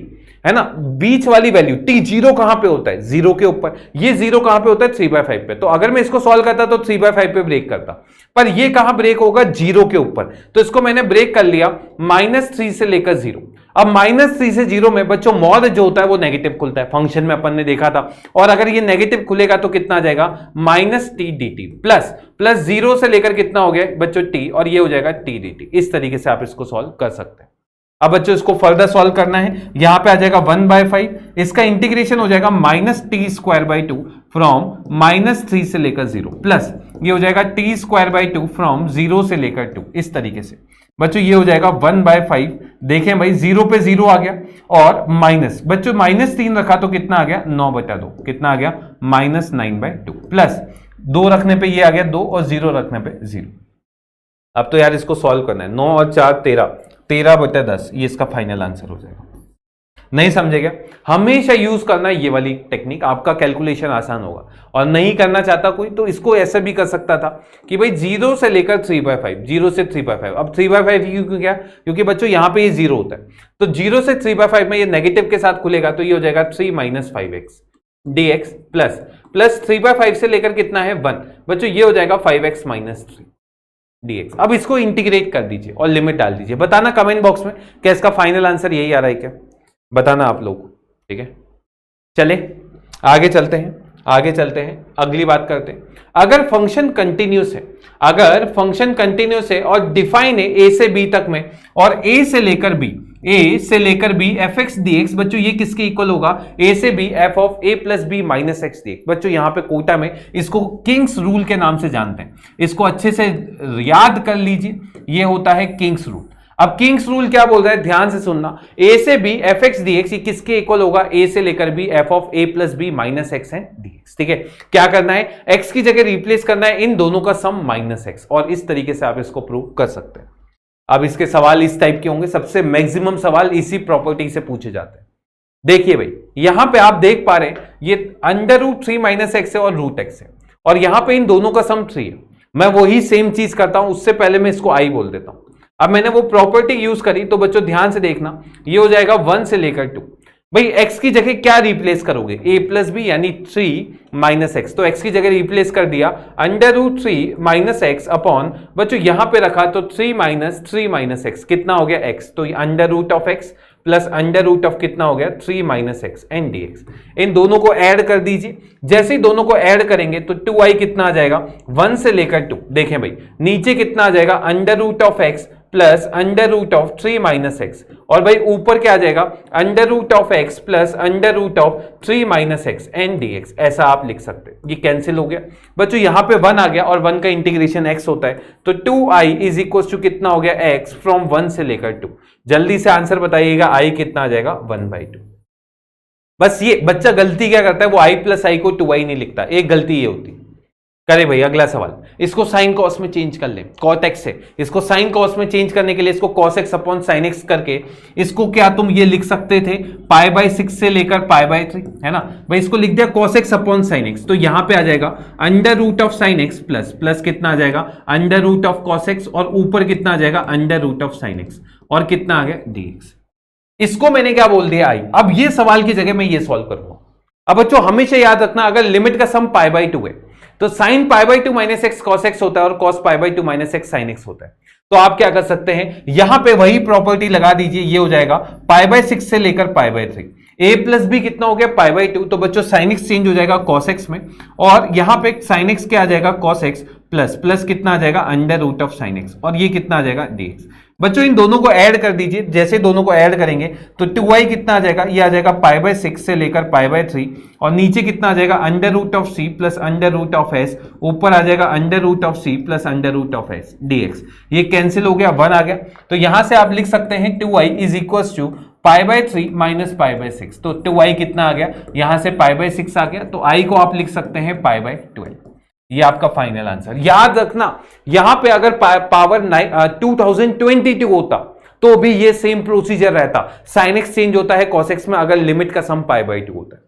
है ना, बीच वाली वैल्यू t, 0 कहां पे होता है, 0 के ऊपर, ये 0 कहां पे होता है 3/5 पे, तो अगर मैं इसको सॉल्व करता तो 3/5 पे ब्रेक करता, पर ये कहां ब्रेक होगा 0 के ऊपर, तो इसको मैंने ब्रेक कर लिया -3 से लेकर 0। अब -3 से 0 में बच्चों मॉड जो होता है वो नेगेटिव खुलता है, फंक्शन में अपन ने देखा था, और अगर ये नेगेटिव खुलेगा तो कितना आ जाएगा -t dt प्लस 0 से लेकर कितना हो गया बच्चों t, और ये हो जाएगा t dt। इस तरीके से आप इसको सॉल्व कर सकते हैं। अब बच्चों इसको फर्दर सॉल्व करना है, यहां पे आ जाएगा 1/5, इसका इंटीग्रेशन हो जाएगा -t²/2 फ्रॉम -3 से लेकर 0, प्लस ये हो जाएगा t²/2 फ्रॉम 0 से लेकर 2। इस तरीके से बच्चों ये हो जाएगा 1/5, देखें भाई 0 पे 0 आ गया, और माइनस बच्चों -3 रखा तो कितना आ गया 9/2, कितना आ गया -9/2, प्लस 2 रखने पे ये आ गया 2, और 0 रखने पे 0। अब तो यार इसको सॉल्व करना है, 9 और 4 13/10, ये इसका फाइनल आंसर हो जाएगा। नहीं समझे क्या, हमेशा यूज करना ये वाली टेक्निक, आपका कैलकुलेशन आसान होगा। और नहीं करना चाहता कोई तो इसको ऐसे भी कर सकता था कि भाई 0 से लेकर 3/5, 0 से 3/5, अब 3/5 क्यों क्या, क्योंकि बच्चों यहां पे ये 0 होता है, तो 0 से 3/5 में ये नेगेटिव के साथ खुलेगा, तो ये हो जाएगा 3 - 5x dx प्लस 3/5 से लेकर कितना है 1, बच्चों ये हो जाएगा 5x - 3 dx। अब इसको इंटीग्रेट कर दीजिए और लिमिट डाल दीजिए, बताना कमेंट बॉक्स में क्या इसका फाइनल आंसर यही आ रहा है क्या, बताना आप लोग, ठीक है। चले आगे चलते हैं, अगली बात करते हैं। अगर फंक्शन कंटिन्यूस है, और डिफाइन है a से b तक में, और a से लेकर b fx dx, बच्चों ये किसके इक्वल होगा, a से b f of a plus b minus x dx। बच्चों यहां पे कोटा में इसको किंग्स रूल के नाम से जानते हैं, इसको अच्छे से याद कर लीजिए, ये होता है किंग्स रूल। अब किंग्स रूल क्या बोल रहा है, ध्यान से सुनना, a से b fx dx ये किसके इक्वल होगा, a से लेकर b f of a plus b minus x है dx। ठीक है, क्या करना है, x की जगह रिप्लेस करना है इन दोनों का सम -x, और इस तरीके से आप इसको प्रूव कर सकते हैं। अब इसके सवाल इस टाइप के होंगे, सबसे मैक्सिमम सवाल इसी प्रॉपर्टी से पूछे जाते हैं। देखिए भाई, यहां पे आप देख पा रहे हैं ये √3 - x है और √x है, और यहां पे इन दोनों का सम 3 है। मैं वही सेम चीज करता हूं, उससे पहले मैं इसको i बोल देता हूं। अब मैंने वो प्रॉपर्टी यूज करी, तो बच्चों ध्यान से देखना, ये हो जाएगा 1 से लेकर 2। भाई x की जगह क्या रिप्लेस करोगे, a प्लस बी यानी 3 - x, तो x की जगह रिप्लेस कर दिया √3 - x अपॉन, बच्चों यहां पे रखा तो 3 - x, कितना हो गया x, तो √x प्लस √ कितना हो गया 3 - x एन dx। इन दोनों को ऐड कर दीजिए, जैसे ही दोनों को ऐड करेंगे तो 2i कितना आ जाएगा 1 से लेकर 2। देखें भाई, नीचे कितना आ जाएगा √x प्लस √3 - x, और भाई ऊपर क्या आ जाएगा √x plus √3 - x n dx। ऐसा आप लिख सकते हैं, ये कैंसिल हो गया बच्चों, यहां पे 1 आ गया और 1 का इंटीग्रेशन x होता है, तो 2i इज इक्वल टू कितना हो गया x फ्रॉम 1 से लेकर 2। जल्दी से आंसर बताइएगा, i कितना आ जाएगा 1/2। बस ये बच्चा गलती क्या करता है, वो i प्लस i को 2i नहीं लिखता, एक गलती ये होती है। करे भाई अगला सवाल, इसको साइन कॉस में चेंज कर ले, कॉट एक्स है, इसको साइन कॉस में चेंज करने के लिए इसको cos x upon sine x करके इसको क्या तुम ये लिख सकते थे π/6 से लेकर π/3, है ना भाई, इसको लिख दिया cos x upon sine x, तो यहां पे आ जाएगा √sin x प्लस कितना आ जाएगा √cos x, और ऊपर कितना आ जाएगा √sin x, और कितना आ गया dx। इसको मैंने क्या बोल दिया i। अब ये सवाल की जगह मैं ये सॉल्व करूंगा। अब बच्चों हमेशा याद रखना, अगर लिमिट का सम π/2 है तो sin π/2 - x cos x होता है, और cos π/2 - x sin x होता है। तो आप क्या कर सकते हैं, यहां पे वही प्रॉपर्टी लगा दीजिए, ये हो जाएगा π/6 से लेकर π/3, a प्लस बी कितना हो गया π/2, तो बच्चों sin x चेंज हो जाएगा cos x में, और यहां पे sin x क्या आ जाएगा cos x प्लस कितना आ जाएगा √sin x, और ये कितना आ जाएगा dx। बच्चों इन दोनों को ऐड कर दीजिए, जैसे दोनों को ऐड करेंगे तो 2i कितना आ जाएगा, ये आ जाएगा π/6 से लेकर π/3 और नीचे कितना आ जाएगा √c प्लस √s, ऊपर आ जाएगा √c प्लस √s dx। ये कैंसिल हो गया, 1 आ गया। तो यहां से आप लिख सकते हैं 2i is equal to π/3 minus π/6। तो 2i कितना आ गया, यहां से π/6 आ गया, तो i को आप लिख सकते हैं π/12। ये आपका फाइनल आंसर। याद रखना यहां पे अगर पावर 2022 होता तो भी ये सेम प्रोसीजर रहता, साइन एक्स चेंज होता है कॉस एक्स में अगर लिमिट का सम π/2 होता है।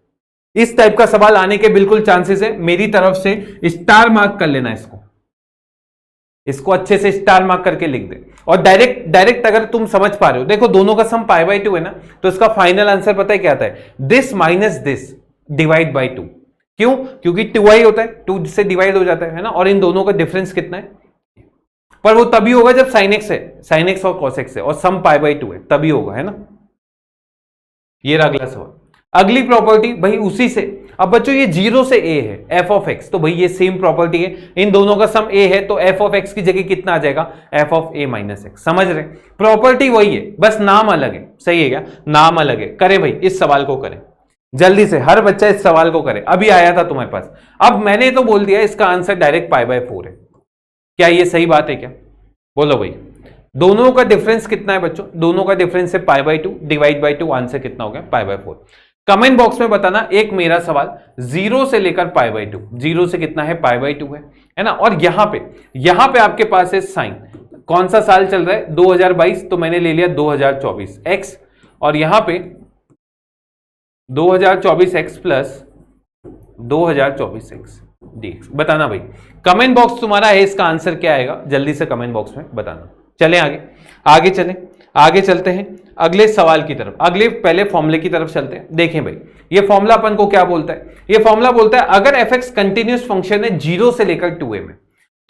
इस टाइप का सवाल आने के बिल्कुल चांसेस है। मेरी तरफ से स्टार मार्क कर लेना, इसको अच्छे से स्टार मार्क करके लिख दे। और डायरेक्ट अगर तुम समझ पा रहे हो, देखो दोनों का सम π/2 है ना, तो इसका फाइनल आंसर पता है क्या आता है, this minus this divide by 2। क्यों? क्योंकि 2i होता है, 2 से डिवाइड हो जाता है ना, और इन दोनों का डिफरेंस कितना है, पर वो तभी होगा जब साइन एक्स है, साइन एक्स और कॉस एक्स है और सम π/2 है, तभी होगा, है ना। ये रहा अगला सवाल। अगली प्रॉपर्टी भाई उसी से, अब बच्चों ये 0 से a है f ऑफ x, तो भाई ये सेम प्रॉपर्टी है, इन दोनों का सम a है तो f ऑफ x की जगह कितना आ जाएगा, f of a minus x। समझ रहे, प्रॉपर्टी वही है, बस नाम अलग है। सही है क्या, नाम अलग है। करें भाई, इस सवाल को करें जल्दी से, हर बच्चा इस सवाल को करे। अभी आया था तुम्हारे पास, अब मैंने तो बोल दिया इसका आंसर डायरेक्ट π/4 है। क्या ये सही बात है क्या, बोलो भाई। दोनों का डिफरेंस कितना है बच्चों, दोनों का डिफरेंस है π/2 डिवाइड बाई 2, आंसर कितना हो गया π/4। कमेंट बॉक्स में बताना एक मेरा सवाल 0 से लेकर π/2, 0 से कितना है π/2 है ना। और यहां पे आपके पास है साइन, कौन सा साल चल रहा है 2022, तो मैंने ले लिया 2024 x, और यहां पे 2024x प्लस 2024x dx। बताना भाई, कमेंट बॉक्स तुम्हारा है, इसका आंसर क्या आएगा जल्दी से कमेंट बॉक्स में बताना। चलें आगे चलते हैं अगले सवाल की तरफ। पहले फॉर्मूले की तरफ चलते हैं। देखें भाई, ये फॉर्मूला अपन को क्या बोलता है, ये फॉर्मूला बोलता है अगर fx कंटिन्यूअस फंक्शन है 0 से लेकर 2a में,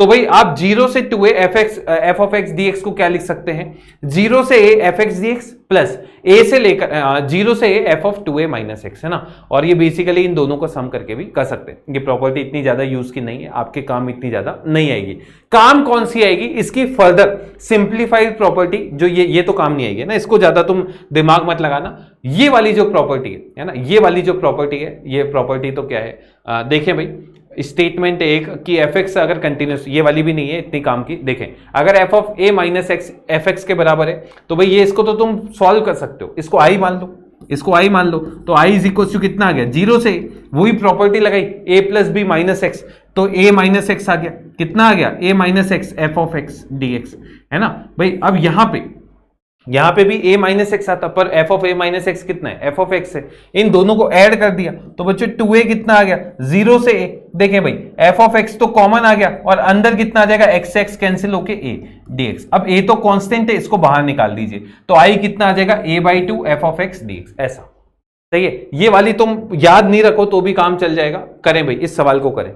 तो भाई आप 0 से 2a f of x dx को क्या लिख सकते हैं, 0 से a f x dx plus a से लेकर 0 से a f of 2a minus x, है ना। और ये बेसिकली इन दोनों को सम करके भी कर सकते हैं। ये प्रॉपर्टी इतनी ज्यादा यूज की नहीं है, आपके काम इतनी ज्यादा नहीं आएगी। काम कौन सी आएगी, इसकी फर्दर सिंप्लीफाइड प्रॉपर्टी, जो ये तो काम नहीं आएगी ना, इसको ज्यादा तुम दिमाग मत लगाना। ये वाली जो प्रॉपर्टी है ना, ये वाली जो प्रॉपर्टी है, ये प्रॉपर्टी तो क्या है, देखें भाई स्टेटमेंट एक कि fx अगर कंटिन्यूस, ये वाली भी नहीं है इतनी काम की। देखें अगर f of a minus x fx के बराबर है, तो भाई ये इसको तो तुम सॉल्व कर सकते हो, इसको i मान लो, तो i इज इक्वल टू कितना आ गया, 0 से वही प्रॉपर्टी लगाई a plus B minus x, तो a माइनस एक्स आ गया, कितना आ गया a minus x f of x dx, है ना भाई। अब यहां पे भी a माइनस एक्स आता, पर f of a minus x कितना है, f ऑफ x है। इन दोनों को ऐड कर दिया तो बच्चों 2a कितना आ गया, 0 से a। देखें भाई f ऑफ x तो कॉमन आ गया और अंदर कितना आ जाएगा, x से x कैंसिल होके a dx। अब a तो कांस्टेंट है, इसको बाहर निकाल दीजिए, तो i कितना आ जाएगा a/2 f of x dx। ऐसा सही है। ये वाली तुम याद नहीं रखो तो भी काम चल जाएगा। करें भाई, इस सवाल को करें।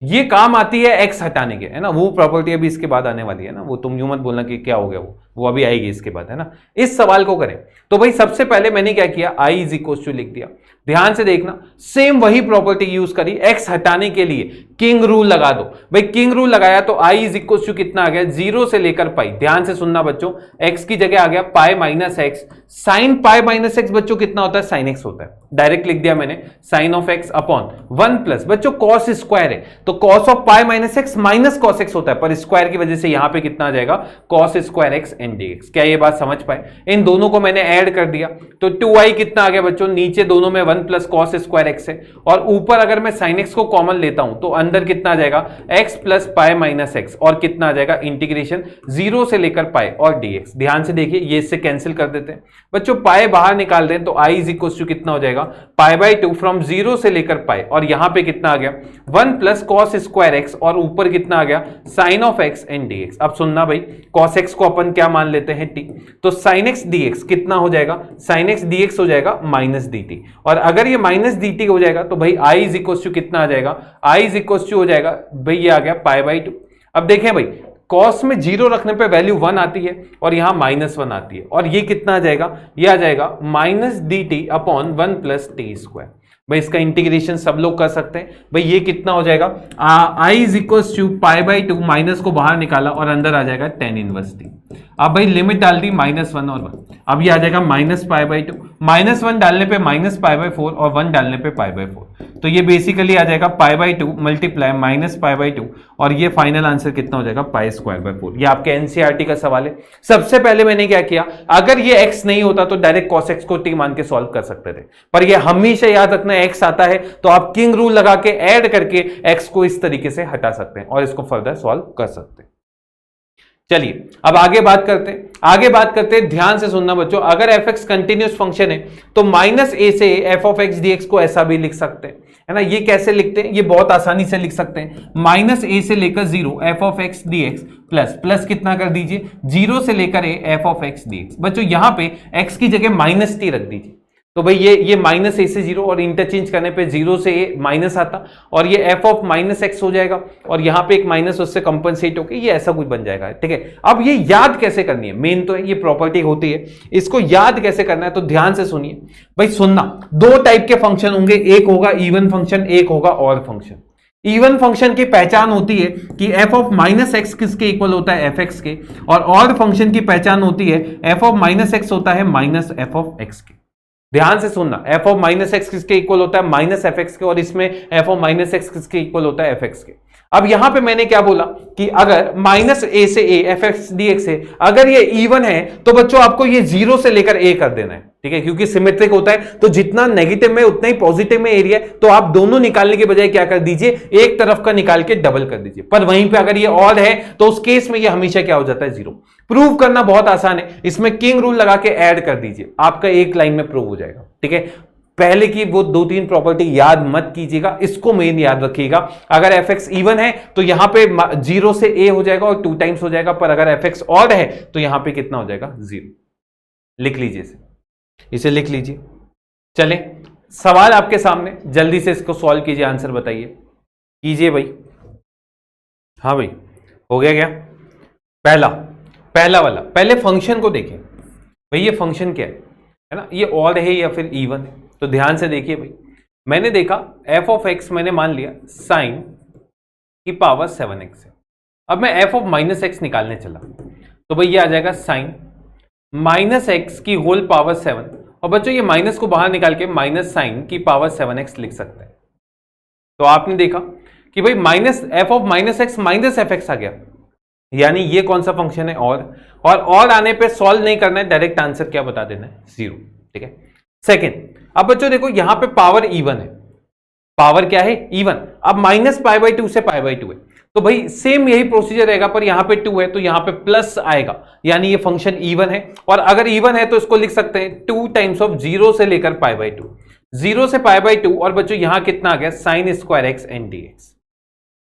ये काम आती है x हटाने के, है ना। वो प्रॉपर्टी अभी इसके बाद आने वाली है ना, वो तुम यूं मत बोलना कि क्या हो गया, वो अभी आएगी इसके बाद, है ना। इस सवाल को करें तो भाई सबसे पहले मैंने क्या किया, i इज इक्वल टू लिख दिया। ध्यान से देखना, सेम वही प्रॉपर्टी यूज करी, x हटाने के लिए किंग रूल लगा दो भाई। किंग रूल लगाया तो i इज इक्वल टू कितना आ गया, 0 से लेकर पाई। ध्यान से सुनना बच्चों, x की जगह आ गया पाई minus x. Sine pi minus x बच्चों कितना होता है, साइन एक्स होता है। डायरेक्ट लिख दिया मैंने, sine of x upon 1 plus बच्चों कॉस स्क्वायर है, तो cos of pi minus x minus cos x होता है, पर स्क्वायर की वजह से यहां पे कितना आ जाएगा, cos square x and dx. क्या ये बात समझ पाए। इन दोनों को मैंने ऐड कर दिया तो 2i कितना आ गया बच्चों, नीचे दोनों में 1 प्लस कॉस स्क्वायर एक्स है, और ऊपर अगर मैं साइन एक्स को कॉमन लेता हूं तो अंदर कितना आ जाएगा, x plus pi minus x, और कितना आ जाएगा, इंटीग्रेशन 0 से लेकर पाई और dx। ध्यान से देखिए, ये इससे कैंसिल कर देते हैं बच्चों, पाई बाहर निकाल दें तो i इज इक्वल टू कितना हो जाएगा, π/2 फ्रॉम 0 से लेकर पाई, और यहां पे कितना आ गया 1 प्लस कॉस स्क्वायर एक्स, और ऊपर कितना आ गया sine of x and dx। अब सुनना भाई, cos x को अपन क्या मान लेते हैं t, तो sin x dx कितना हो जाएगा, sin x dx हो जाएगा माइनस dt, और अगर ये माइनस dt हो जाएगा तो भाई i इज इक्वल टू कितना आ जाएगा, i इज इक्वल टू हो जाएगा भाई, ये आ गया π/2। अब देखें भाई, कॉस में 0 रखने पे वैल्यू 1 आती है और यहां -1 आती है, और ये कितना आ जाएगा, ये आ जाएगा -dt/1 + t²। भाई इसका इंटीग्रेशन सब लोग कर सकते हैं। भाई ये कितना हो जाएगा, i = π/2, माइनस को बाहर निकाला और अंदर आ जाएगा tan 1t। अब भाई लिमिट डाल दी -1 और 1, अब ये आ जाएगा -π/2, -1 डालने पे -π/4 और 1 डालने पे π/4, तो ये बेसिकली आ जाएगा π/2 × -π/2, और ये फाइनल आंसर कितना हो जाएगा, π²/4। ये आपके एनसीईआरटी का सवाल है। सबसे पहले मैंने क्या किया, अगर ये x नहीं होता तो डायरेक्ट cos x को t मान के सॉल्व कर सकते थे, पर ये हमेशा याद रखना x आता है तो आप किंग रूल लगा के ऐड करके x को इस तरीके से हटा सकते हैं और इसको फर्दर सॉल्व कर सकते हैं। चलिए अब आगे बात करते हैं, ध्यान से सुनना बच्चों। अगर f(x) कंटिन्यूअस फंक्शन है तो -a से f(x) dx को ऐसा भी लिख सकते हैं, है ना। ये कैसे लिखते हैं, ये बहुत आसानी से लिख सकते हैं, -a से लेकर 0 f(x) dx प्लस कितना कर दीजिए, 0 से लेकर a f(x) dx। बच्चों यहां पे x की जगह -t रख दीजिए, तो भाई ये -a से 0 और इंटरचेंज करने पे 0 से a माइनस आता, और ये f(-x) हो जाएगा, और यहां पे एक माइनस उससे कंपनसेट होकर ये ऐसा कुछ बन जाएगा, ठीक है। अब ये याद कैसे करनी है, मेन तो है ये प्रॉपर्टी होती है, इसको याद कैसे करना है, तो ध्यान से सुनिए भाई, सुनना। दो टाइप के फंक्शन होंगे, एक होगा इवन फंक्शन, एक होगा ऑड फंक्शन। इवन फंक्शन की पहचान होती है कि f(-x) किसके इक्वल होता है, fx के, और ऑड फंक्शन की पहचान होती है f(-x) होता है -f(x) के। ध्यान से सुनना, f(-x) किसके इक्वल होता है, -fx के, और इसमें f(-x) किसके इक्वल होता है, fx के। अब यहां पे मैंने क्या बोला कि अगर -a से a f(x) dx है, अगर ये इवन है तो बच्चों आपको ये 0 से लेकर a कर देना है, ठीक है, क्योंकि सिमेट्रिक होता है, तो जितना नेगेटिव में उतना ही पॉजिटिव में एरिया है, तो आप दोनों निकालने के बजाय क्या कर दीजिए, एक तरफ का निकाल के डबल कर दीजिए। पर वहीं पे अगर ये ऑड है तो उस केस में ये हमेशा क्या हो जाता है, 0। प्रूव करना बहुत आसान है, इसमें किंग रूल लगा के ऐड कर दीजिए, आपका एक लाइन में प्रूव हो जाएगा, ठीक है। पहले की वो 2-3 प्रॉपर्टी याद मत कीजिएगा, इसको मेन याद रखिएगा। अगर fx इवन है तो यहां पे 0 से a हो जाएगा और 2 टाइम्स हो जाएगा, पर अगर fx ऑड है तो यहां पे कितना हो जाएगा, 0। लिख लीजिए इसे लिख लीजिए। चले सवाल आपके सामने, जल्दी से इसको सॉल्व कीजिए, आंसर बताइए, कीजिए भाई। हाँ भाई हो गया क्या, पहला वाला, पहले फंक्शन को देखें भाई, ये फंक्शन क्या है ना, ये ऑड है या फिर इवन है, तो ध्यान से देखिए भाई। मैंने देखा f(x) मैंने मान लिया sin की पावर 7x है। अब मैं f(-x) निकालने चला तो भाई ये आ जाएगा sin -x की होल पावर 7, और बच्चों ये माइनस को बाहर निकाल के -sin की पावर 7x लिख सकते हैं। तो आपने देखा कि भाई f(-x) -fx आ गया, यानी ये कौन सा फंक्शन है, और आने पे सॉल्व नहीं करना है, डायरेक्ट आंसर क्या बता देना है, 0, ठीक है। सेकंड, अब बच्चों देखो यहां पे पावर इवन है, पावर क्या है, इवन। अब -π/2 से π/2 है, तो भाई सेम यही प्रोसीजर रहेगा, पर यहां पे 2 है तो यहां पे प्लस आएगा, यानी ये फंक्शन इवन है। और अगर इवन है तो इसको लिख सकते हैं 2 टाइम्स ऑफ 0 से लेकर π/2, 0 से π/2, और बच्चों यहां कितना आ गया, sin² x n dx।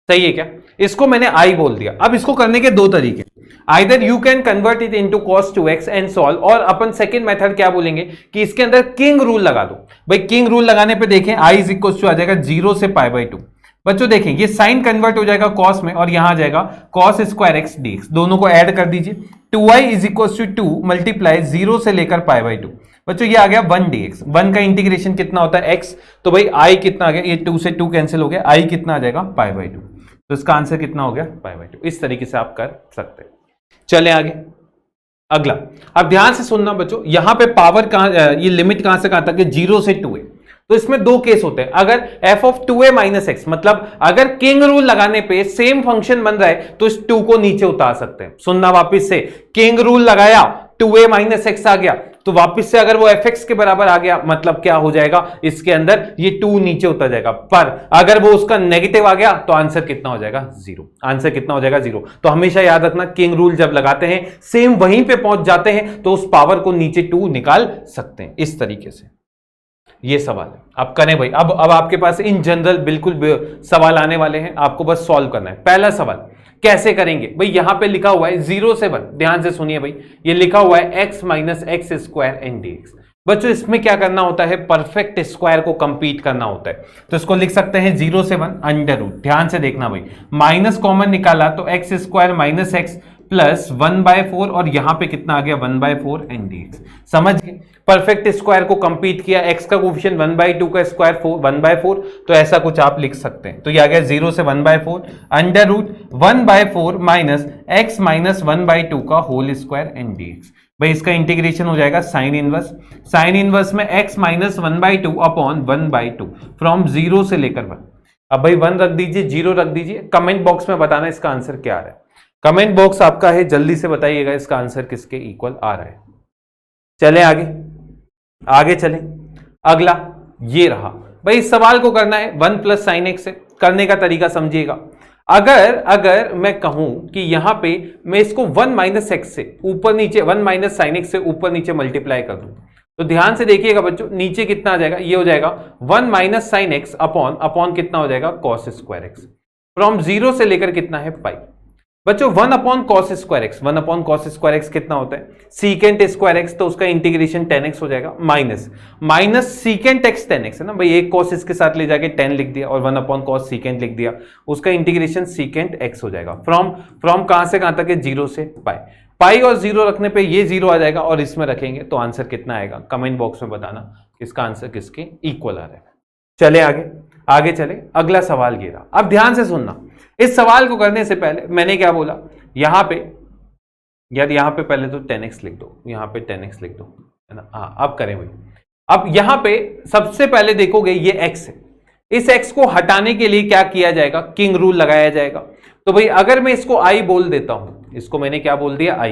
सही है क्या, इसको मैंने i बोल दिया। अब इसको करने के दो तरीके, either you can convert it into cos 2x and solve, और अपन सेकंड मेथड क्या बोलेंगे कि इसके अंदर किंग रूल लगा दो। भाई किंग रूल लगाने पे देखें i = आ जाएगा 0 से π/2। बच्चों देखें ये साइन कन्वर्ट हो जाएगा cos में, और यहां आ जाएगा cos² x dx, दोनों को ऐड कर दीजिए। 2i = 2 मल्टीप्लाई 0 से लेकर π/2। बच्चों ये आ गया 1 dx, 1 का इंटीग्रेशन कितना होता है, x, तो भाई i कितना आ गया, ये 2 से 2 कैंसिल हो गया, i कितना आ जाएगा, π/2। तो इसका आंसर कितना हो गया, π/2। इस तरीके से आप कर सकते हैं। चले आगे, अगला। अब ध्यान से सुनना बच्चों, यहां पे पावर कहां, ये लिमिट कहां से कहां तक है, 0 से 2 है। तो इसमें दो केस होते हैं, अगर f(2a - x), मतलब अगर किंग रूल लगाने पे सेम फंक्शन बन रहा है तो इस 2 को नीचे उतार सकते हैं। सुनना वापस से, किंग रूल लगाया, 2a - x आ गया, तो वापस से अगर वो fx के बराबर आ गया, मतलब क्या हो जाएगा, इसके अंदर ये 2 नीचे उतर जाएगा। पर अगर वो उसका नेगेटिव आ गया तो आंसर कितना हो जाएगा, 0। आंसर कितना हो जाएगा, 0। तो हमेशा याद रखना, किंग रूल जब लगाते हैं सेम वहीं पे पहुंच जाते हैं, तो उस पावर को नीचे 2 निकाल सकते हैं। इस तरीके से ये सवाल है, आप करें भाई। अब आपके पास इन जनरल बिल्कुल सवाल आने वाले हैं, आपको बस सॉल्व करना है। पहला सवाल कैसे करेंगे भाई, यहां पे लिखा हुआ है 0 से 1, ध्यान से सुनिए भाई, ये लिखा हुआ है x - x² n dx। बच्चों इसमें क्या करना होता है, परफेक्ट स्क्वायर को कंप्लीट करना होता है। तो इसको लिख सकते हैं 0 से 1 अंडर रूट, ध्यान से देखना भाई, माइनस कॉमन निकाला तो x square minus x plus 1/4 और यहां पे कितना आ गया 1/4 एन डी एक्स। समझ गए, परफेक्ट स्क्वायर को कंप्लीट किया, एक्स का कोफिशिएंट 1/2 का स्क्वायर 1/4, तो ऐसा कुछ आप लिख सकते हैं। तो ये आ गया 0 से 1/4 under root 1/4 minus x minus 1/2 का whole square and d x. भाई इसका इंटीग्रेशन हो जाएगा साइन इनवर्स, साइन इनवर्स में x माइनस 1/2 अपॉन 1/2 फ्रॉम 0 से लेकर 1। अब भाई 1 रख दीजिए, 0 रख दीजिए, कमेंट बॉक्स में बताना इसका आंसर क्या आ रहा है। कमेंट बॉक्स आपका है, जल्दी से बताइएगा इसका आंसर किसके इक्वल आ रहा है। चले आगे, आगे चले, अगला ये रहा भाई, इस सवाल को करना है 1 प्लस साइन एक्स से। करने का तरीका समझिएगा, अगर मैं कहूं कि यहां पे मैं इसको 1 माइनस एक्स से ऊपर नीचे, 1 माइनस साइन एक्स से ऊपर नीचे मल्टीप्लाई कर दूं, तो ध्यान से देखिएगा बच्चों, नीचे कितना आ जाएगा, ये हो जाएगा 1 माइनस साइन एक्स अपॉन कितना हो जाएगा कॉस स्क्वायर एक्स, फ्रॉम 0 से लेकर कितना है पाई। बच्चों 1 upon cos square x, 1 upon cos square x कितना होता है, सीकेंट स्क्वायर एक्स, तो उसका इंटीग्रेशन 10x हो जाएगा, माइनस सीकेंट एक्स 10x है ना भाई, एक कॉस इसके साथ ले जाके 10 लिख दिया और 1 अपॉन कॉस सीकेंट लिख दिया, उसका इंटीग्रेशन सीकेंट x हो जाएगा। फ्रॉम कहां से कहां तक है, 0 से पाई और 0 रखने पे ये 0 आ जाएगा और इसमें रखेंगे तो आंसर कितना आएगा, कमेंट बॉक्स में बताना इसका आंसर किसके इक्वल आ रहा है। चले आगे चले, अगला सवाल ये रहा। अब ध्यान से सुनना, इस सवाल को करने से पहले मैंने क्या बोला, यहां पे यार यहां पे पहले तो 10x लिख दो, यहां पे 10x लिख दो, है ना। हाँ अब करें भाई, अब यहां पे सबसे पहले देखोगे ये x है, इस x को हटाने के लिए क्या किया जाएगा, किंग रूल लगाया जाएगा। तो भाई अगर मैं इसको i बोल देता हूं, इसको मैंने क्या बोल दिया i,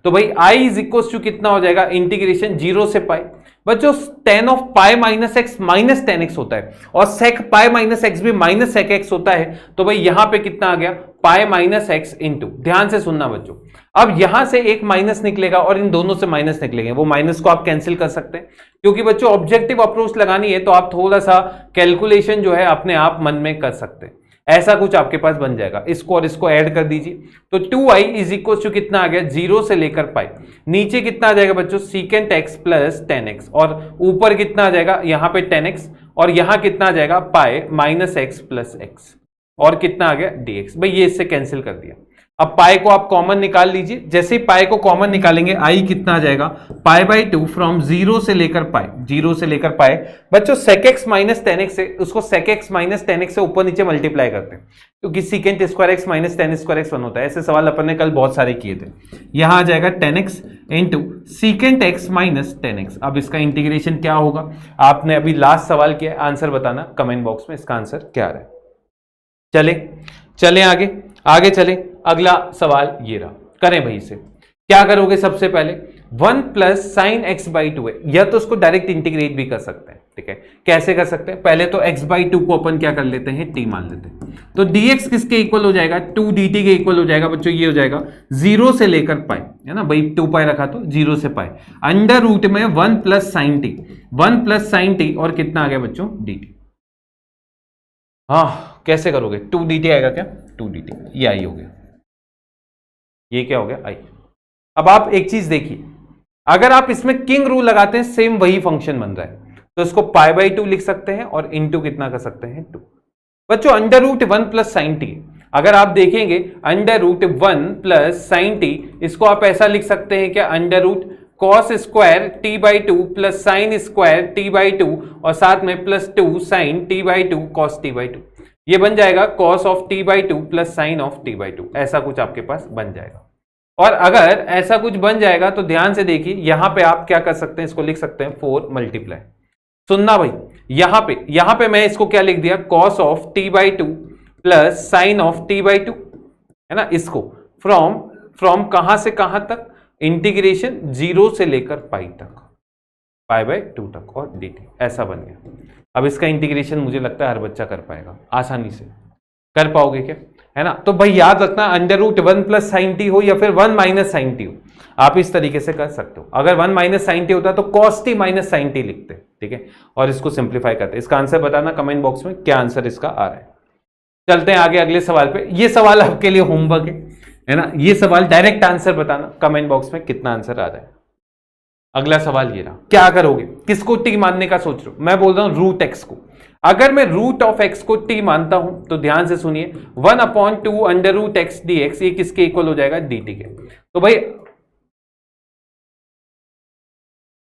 तो भाई i इज इक्वल टू कितना हो जाएगा, इंटीग्रेशन 0 से पाई। बच्चों tan of pi minus x minus 10x होता है और sec पाई माइनस एक्स भी माइनस sec x होता है, तो भाई यहां पे कितना आ गया पाई माइनस एक्स इंटू, ध्यान से सुनना बच्चों, अब यहां से एक माइनस निकलेगा और इन दोनों से माइनस निकलेंगे, वो माइनस को आप कैंसिल कर सकते हैं, क्योंकि बच्चों ऑब्जेक्टिव अप्रोच लगानी है तो आप थोड़ा सा कैलकुलेशन जो है अपने आप मन में कर सकते हैं, ऐसा कुछ आपके पास बन जाएगा। इसको और इसको ऐड कर दीजिए, तो 2i इज इक्वल टू कितना आ गया 0 से लेकर पाई, नीचे कितना आ जाएगा बच्चों सीकेंट x प्लस 10x और ऊपर कितना आ जाएगा यहां पे 10x और यहां कितना आ जाएगा पाई माइनस एक्स प्लस एक्स और कितना आ गया dx। भाई ये इससे कैंसिल कर दिया, अब पाई को आप कॉमन निकाल लीजिए, जैसे ही पाई को कॉमन निकालेंगे आई कितना आ जाएगा पाई/2 फ्रॉम 0 से लेकर पाई, 0 से लेकर पाई। बच्चों sec x माइनस 10x से उसको sec x माइनस 10x से ऊपर नीचे मल्टीप्लाई करते हैं, क्योंकि secant square x minus 10 square x 1 होता है। ऐसे सवाल अपन ने कल बहुत सारे किए थे। यहां आ जाएगा 10x into secant x minus 10x। अब इसका इंटीग्रेशन क्या होगा, आपने अभी लास्ट सवाल किया, आंसर बताना कमेंट बॉक्स में इसका आंसर क्या आ रहा है। चले आगे चले, अगला सवाल ये रहा, करें भाई इसे, क्या करोगे, सबसे पहले 1 प्लस साइन एक्स बाई 2 है, या तो उसको डायरेक्ट इंटीग्रेट भी कर सकते हैं, ठीक है। कैसे कर सकते हैं, पहले तो x बाई 2 को अपन क्या कर लेते हैं t मान लेते हैं, तो dx किसके इक्वल हो जाएगा 2 dt के इक्वल हो जाएगा बच्चों, ये हो जाएगा 0 से लेकर पाई, है ना भाई 2 पाई रखा तो 0 से पाई अंडर रूट में 1 plus sine T, 1 plus sine T और कितना आ गया बच्चों dt। हाँ कैसे करोगे, 2 dt आएगा क्या, 2 dt, ये आई हो गया, ये क्या हो गया आई। अब आप एक चीज देखिए, अगर आप इसमें किंग रूल लगाते हैं सेम वही फंक्शन बन रहा है, तो इसको पाई/2 लिख सकते हैं और इनटू कितना कर सकते हैं 2। बच्चों under root 1 plus sine t, अगर आप देखेंगे under root 1 plus sine t, इसको आप ऐसा लिख सकते हैं क्या, under root cos square t/2 plus sine square t/2 और साथ में plus 2 sign t/2 cos t/2, ये बन जाएगा cos of t/2 plus sine of t/2, ऐसा कुछ आपके पास बन जाएगा। और अगर ऐसा कुछ बन जाएगा तो ध्यान से देखिए, यहां पे आप क्या कर सकते हैं, इसको लिख सकते हैं 4 मल्टीप्लाई, सुनना भाई, यहां पे मैं इसको क्या लिख दिया, cos of t/2 plus sine of t/2, है ना, इसको फ्रॉम कहां से कहां तक, इंटीग्रेशन 0 से लेकर पाई तक, पाई/2 तक और dt, ऐसा बन गया। अब इसका इंटीग्रेशन मुझे लगता है हर बच्चा कर पाएगा, आसानी से कर पाओगे क्या, है ना। तो भाई याद रखना, under root 1 plus sine t हो या फिर 1 माइनस साइन टी हो, आप इस तरीके से कर सकते हो। अगर 1 माइनस साइन टी होता तो cos t minus sine t लिखते, ठीक है, और इसको सिंप्लीफाई करते। इसका आंसर बताना कमेंट बॉक्स में क्या आंसर इसका आ रहा है। चलते हैं आगे अगले सवाल पे, ये सवाल आपके लिए होमवर्क है ना, ये सवाल डायरेक्ट आंसर बताना कमेंट बॉक्स में कितना आंसर आ रहा है। अगला सवाल ये रहा, क्या करोगे, किसको टी मानने का सोच रहे हो? मैं बोल रहा हूं रूट एक्स को। अगर मैं रूट ऑफ एक्स को टी मानता हूं तो ध्यान से सुनिए, 1/2 under root x D x, ये किसके इक्वल हो जाएगा, डी टी के। तो भाई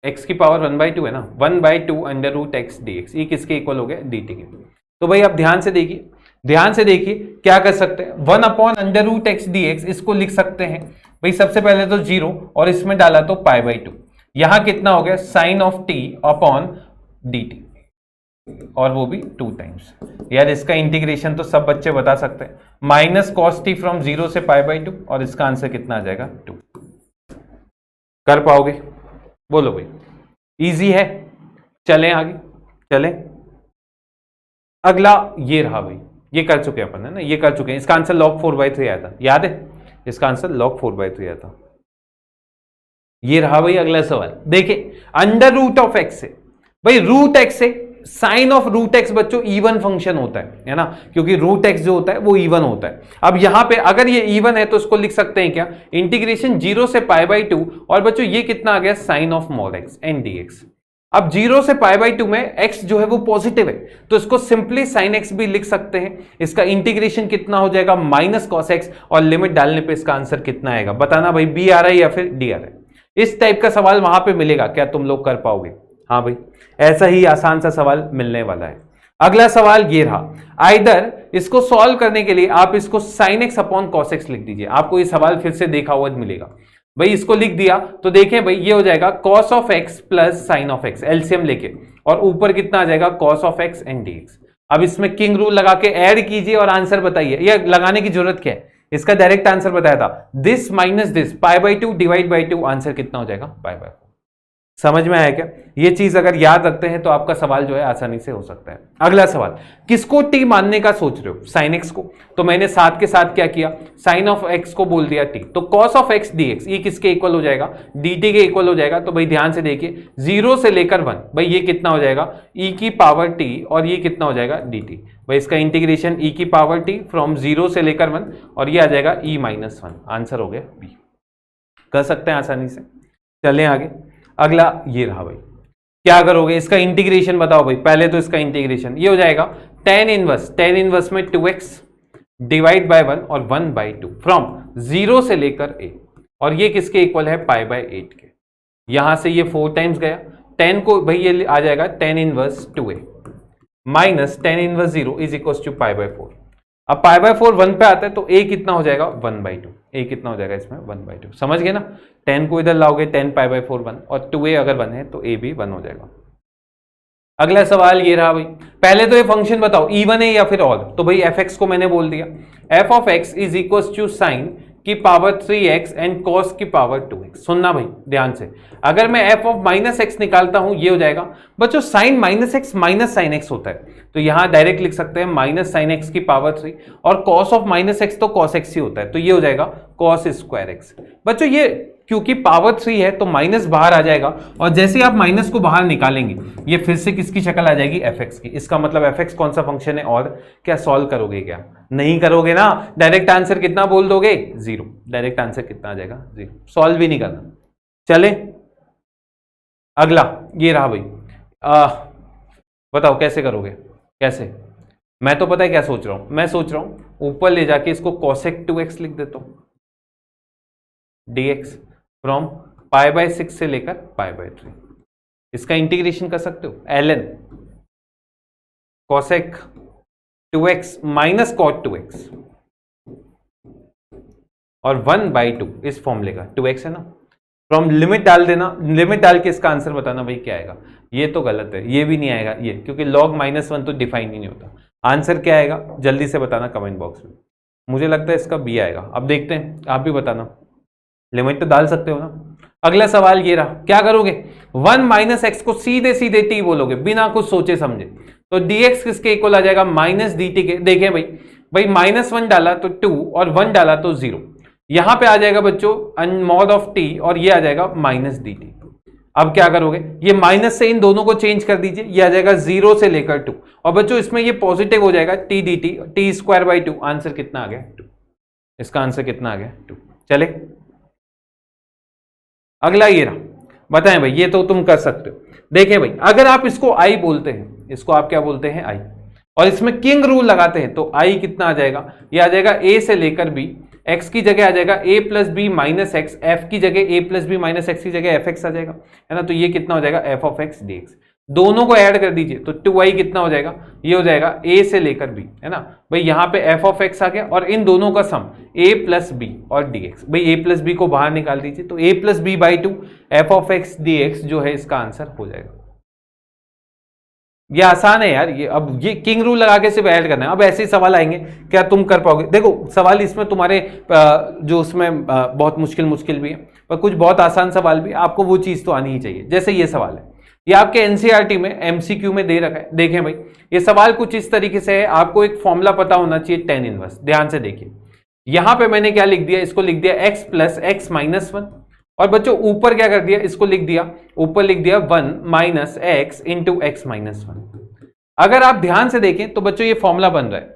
एक्स की पावर 1/2 है ना, 1/2 under root x D x, ये किसके इक्वल हो गया, डी टी के। तो भाई आप ध्यान से देखिए, ध्यान से देखिए क्या कर सकते हैं, 1/अंडर रूट एक्स डी एक्स, इसको लिख सकते हैं भाई सबसे पहले तो 0 और इसमें डाला तो π/2, यहां कितना हो गया, sine of t upon d t, और वो भी 2 टाइम्स। यार इसका इंटीग्रेशन तो सब बच्चे बता सकते हैं, माइनस कॉस टी फ्रॉम 0 से π/2, और इसका आंसर कितना आ जाएगा, 2। कर पाओगे, बोलो भाई, इजी है। चलें आगे, चलें। अगला ये रहा भाई, ये कर चुके अपन है ना, ये कर चुके हैं, इसका आंसर log 4/3 आया था, याद है, इसका आंसर log 4/3 आया था। ये रहा भाई अगला सवाल, देखिए अंडर रूट ऑफ एक्स से, भाई रूट एक्स से साइन ऑफ रूट एक्स बच्चों इवन फंक्शन होता है ना, क्योंकि रूट एक्स जो होता है वो इवन होता है। अब यहां पे अगर ये इवन है तो इसको लिख सकते हैं क्या, इंटीग्रेशन 0 से π/2, और बच्चों ये कितना आ गया, sine of mod x and d x. अब 0 से π/2 में x जो है वो पॉजिटिव है, तो इसको सिंपली साइन एक्स भी लिख सकते हैं। इसका इंटीग्रेशन कितना हो जाएगा, माइनस कॉस एक्स, और लिमिट डालने पे इसका आंसर कितना आएगा, बताना भाई, बी आ रहा है या फिर डी आ रहा है। इस टाइप का सवाल वहां पे मिलेगा, क्या तुम लोग कर पाओगे? हाँ भाई, ऐसा ही आसान सा सवाल मिलने वाला है। अगला सवाल ये रहा, आइदर इसको सॉल्व करने के लिए आप इसको sign x upon cos x लिख दीजिए, आपको ये सवाल फिर से देखा हुआ मिलेगा। भाई इसको लिख दिया तो देखें भाई, ये हो जाएगा cos of x plus sine of x, LCM लेके, और ऊपर कितना आ जाएगा, cos of x and dx. अब इसमें किंग रूल लगा के ऐड कीजिए और आंसर बताइए, ये लगाने की जरूरत क्या है, इसका डायरेक्ट आंसर बताया था, this minus this, π/2 divide by 2, answer कितना हो जाएगा, π/4। समझ में आया क्या? ये चीज अगर याद रखते हैं तो आपका सवाल जो है आसानी से हो सकता है। अगला सवाल, किसको टी मानने का सोच रहे हो, साइन एक्स को, तो मैंने साथ के साथ क्या किया, साइन ऑफ एक्स को बोल दिया टी, तो cos of x D x, ये किसके इक्वल हो जाएगा, डी टी के इक्वल हो जाएगा। तो भाई ध्यान से देखिए, 0 से लेकर 1, भाई ये कितना हो जाएगा, ई की पावर टी, और ये कितना हो जाएगा, डी टी। भाई इसका इंटीग्रेशन ई की पावर टी फ्रॉम 0 से लेकर 1, और ये आ जाएगा e-1, आंसर हो गया बी। कर सकते हैं आसानी से। चलें आगे, अगला ये रहा भाई, क्या करोगे, इसका इंटीग्रेशन बताओ भाई। पहले तो इसका इंटीग्रेशन ये हो जाएगा tan इनवर्स में 2x डिवाइड बाय 1 और 1/2 फ्रॉम 0 से लेकर a, और ये किसके इक्वल है, π/8 के। यहां से ये 4 टाइम्स गया, 10 को भाई ये आ जाएगा tan inverse 2a minus tan inverse 0 is equal to π/4। अब π/4 1 पे आता है तो a कितना हो जाएगा, 1/2। a कितना हो जाएगा इसमें, 1/2। समझ गए ना, 10 को इधर लाओगे, 10 π/4 1, और 2a अगर 1 है तो a भी 1 हो जाएगा। अगला सवाल ये रहा भाई, पहले तो ये फंक्शन बताओ इवन है या फिर ऑड, तो भाई f(x) को मैंने बोल दिया, f of x is equal to sine की पावर 3x एंड cos की पावर 2x। सुनना भाई ध्यान से, अगर मैं f ऑफ माइनस एक्स निकालता हूं, ये हो जाएगा बच्चों sine minus x minus sine x होता है, तो यहां डायरेक्ट लिख सकते हैं माइनस साइन एक्स की पावर 3, और cos ऑफ माइनस एक्स तो cos एक्स ही होता है, तो ये हो जाएगा cos स्क्वायर एक्स। बच्चों ये क्योंकि पावर 3 है तो माइनस बाहर आ जाएगा, और जैसे ही आप माइनस को बाहर निकालेंगे ये फिर से किसकी शक्ल आ जाएगी, fx की। इसका मतलब fx कौन सा फंक्शन है, और क्या सॉल्व करोगे, क्या नहीं करोगे ना, डायरेक्ट आंसर कितना बोल दोगे, 0। डायरेक्ट आंसर कितना आ जाएगा, 0, सॉल्व भी नहीं करना। चले अगला ये रहा भाई, बताओ कैसे करोगे, कैसे? मैं तो पता है क्या सोच रहा हूं, मैं सोच रहा हूं ऊपर ले जाके इसको cosec 2x लिख देता हूं, dx फ्रॉम π/6 से लेकर π/3। इसका इंटीग्रेशन कर सकते हो, ln cosec 2x minus cot 2x और 1/2 इस फॉर्मूले का, 2x है ना, फ्रॉम लिमिट डाल देना, लिमिट डाल के इसका आंसर बताना भाई क्या आएगा। ये तो गलत है, ये भी नहीं आएगा ये, क्योंकि log -1 तो डिफाइन ही नहीं होता। आंसर क्या आएगा जल्दी से बताना कमेंट बॉक्स में, मुझे लगता है इसका बी आएगा। अब देखते हैं, आप भी बताना, लिमिट तो डाल सकते हो ना। अगला सवाल ये रहा, क्या करोगे, 1 माइनस एक्स को सीधे सीधे टी बोलोगे बिना कुछ सोचे समझे, तो dx किसके इक्वल आ जाएगा, माइनस dt के। देखें भाई, -1 डाला तो 2 और 1 डाला तो 0, यहां पे आ जाएगा बच्चों मॉड ऑफ t, और ये आ जाएगा माइनस dt। अब क्या करोगे, ये माइनस से इन दोनों को चेंज कर दीजिए, ये आ जाएगा 0 से लेकर 2, और बच्चों इसमें ये पॉजिटिव हो जाएगा t dt, t²/2, आंसर कितना आ गया, 2। इसका आंसर कितना आ गया, 2। चले अगला ये रहा, बताएं भाई, ये तो तुम कर सकते हो। देखें भाई, अगर आप इसको आई बोलते हैं, इसको आप क्या बोलते हैं, आई, और इसमें किंग रूल लगाते हैं तो आई कितना आ जाएगा, ये आ जाएगा ए से लेकर बी, एक्स की जगह आ जाएगा A plus B minus X, F की जगह A plus B minus X की जगह एफ एक्स आ जाएगा, है ना। तो ये कितना हो जाएगा, F of x D x. दोनों को ऐड कर दीजिए तो 2i कितना हो जाएगा, ये हो जाएगा a से लेकर b, है ना भाई। यहां पे f ऑफ x आ गया और इन दोनों का सम a प्लस बी और dx, भाई a प्लस बी को बाहर निकाल दीजिए तो a plus b by 2 f of x dx जो है इसका आंसर हो जाएगा। ये आसान है यार, ये अब ये किंग रूल लगा के सिर्फ ऐड करना है। अब ऐसे ही सवाल आएंगे, क्या तुम कर पाओगे? देखो सवाल इसमें तुम्हारे जो उसमें बहुत मुश्किल भी है, पर कुछ बहुत आसान सवाल भी, आपको वो चीज तो आनी ही चाहिए। जैसे ये सवाल है, ये आपके एनसीईआरटी में एमसीक्यू में दे रखा है। देखें भाई, ये सवाल कुछ इस तरीके से है, आपको एक फॉर्मूला पता होना चाहिए tan इनवर्स। ध्यान से देखिए, यहां पे मैंने क्या लिख दिया, इसको लिख दिया x प्लस एक्स माइनस 1, और बच्चों ऊपर क्या कर दिया, इसको लिख दिया, ऊपर लिख दिया 1 minus x into x minus 1। अगर आप ध्यान से देखें तो बच्चों ये फॉर्मूला बन रहा है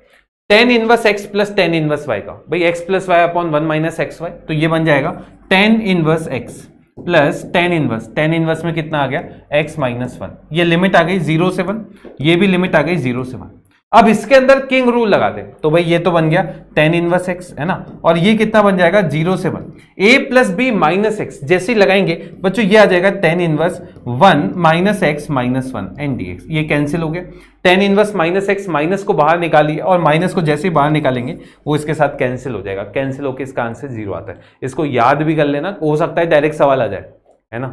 tan inverse x plus tan inverse y का, भाई x plus y upon 1 minus x y, तो ये बन जाएगा tan inverse x plus tan inverse में कितना आ गया, x माइनस 1। ये लिमिट आ गई 0 से 1, ये भी लिमिट आ गई 0 से 1। अब इसके अंदर किंग रूल लगा दे तो भाई ये तो बन गया tan इनवर्स x, है ना, और ये कितना बन जाएगा 0 से 1, a plus B minus x, जैसे ही लगाएंगे बच्चों ये आ जाएगा tan inverse 1 minus x minus 1 and d x. ये कैंसिल हो गया, tan inverse minus x minus को बाहर निकालिए, और माइनस को जैसे ही बाहर निकालेंगे वो इसके साथ कैंसिल हो जाएगा, कैंसिल होकर इसका आंसर 0 आता है। इसको याद भी कर लेना, हो सकता है डायरेक्ट सवाल आ जाए, है ना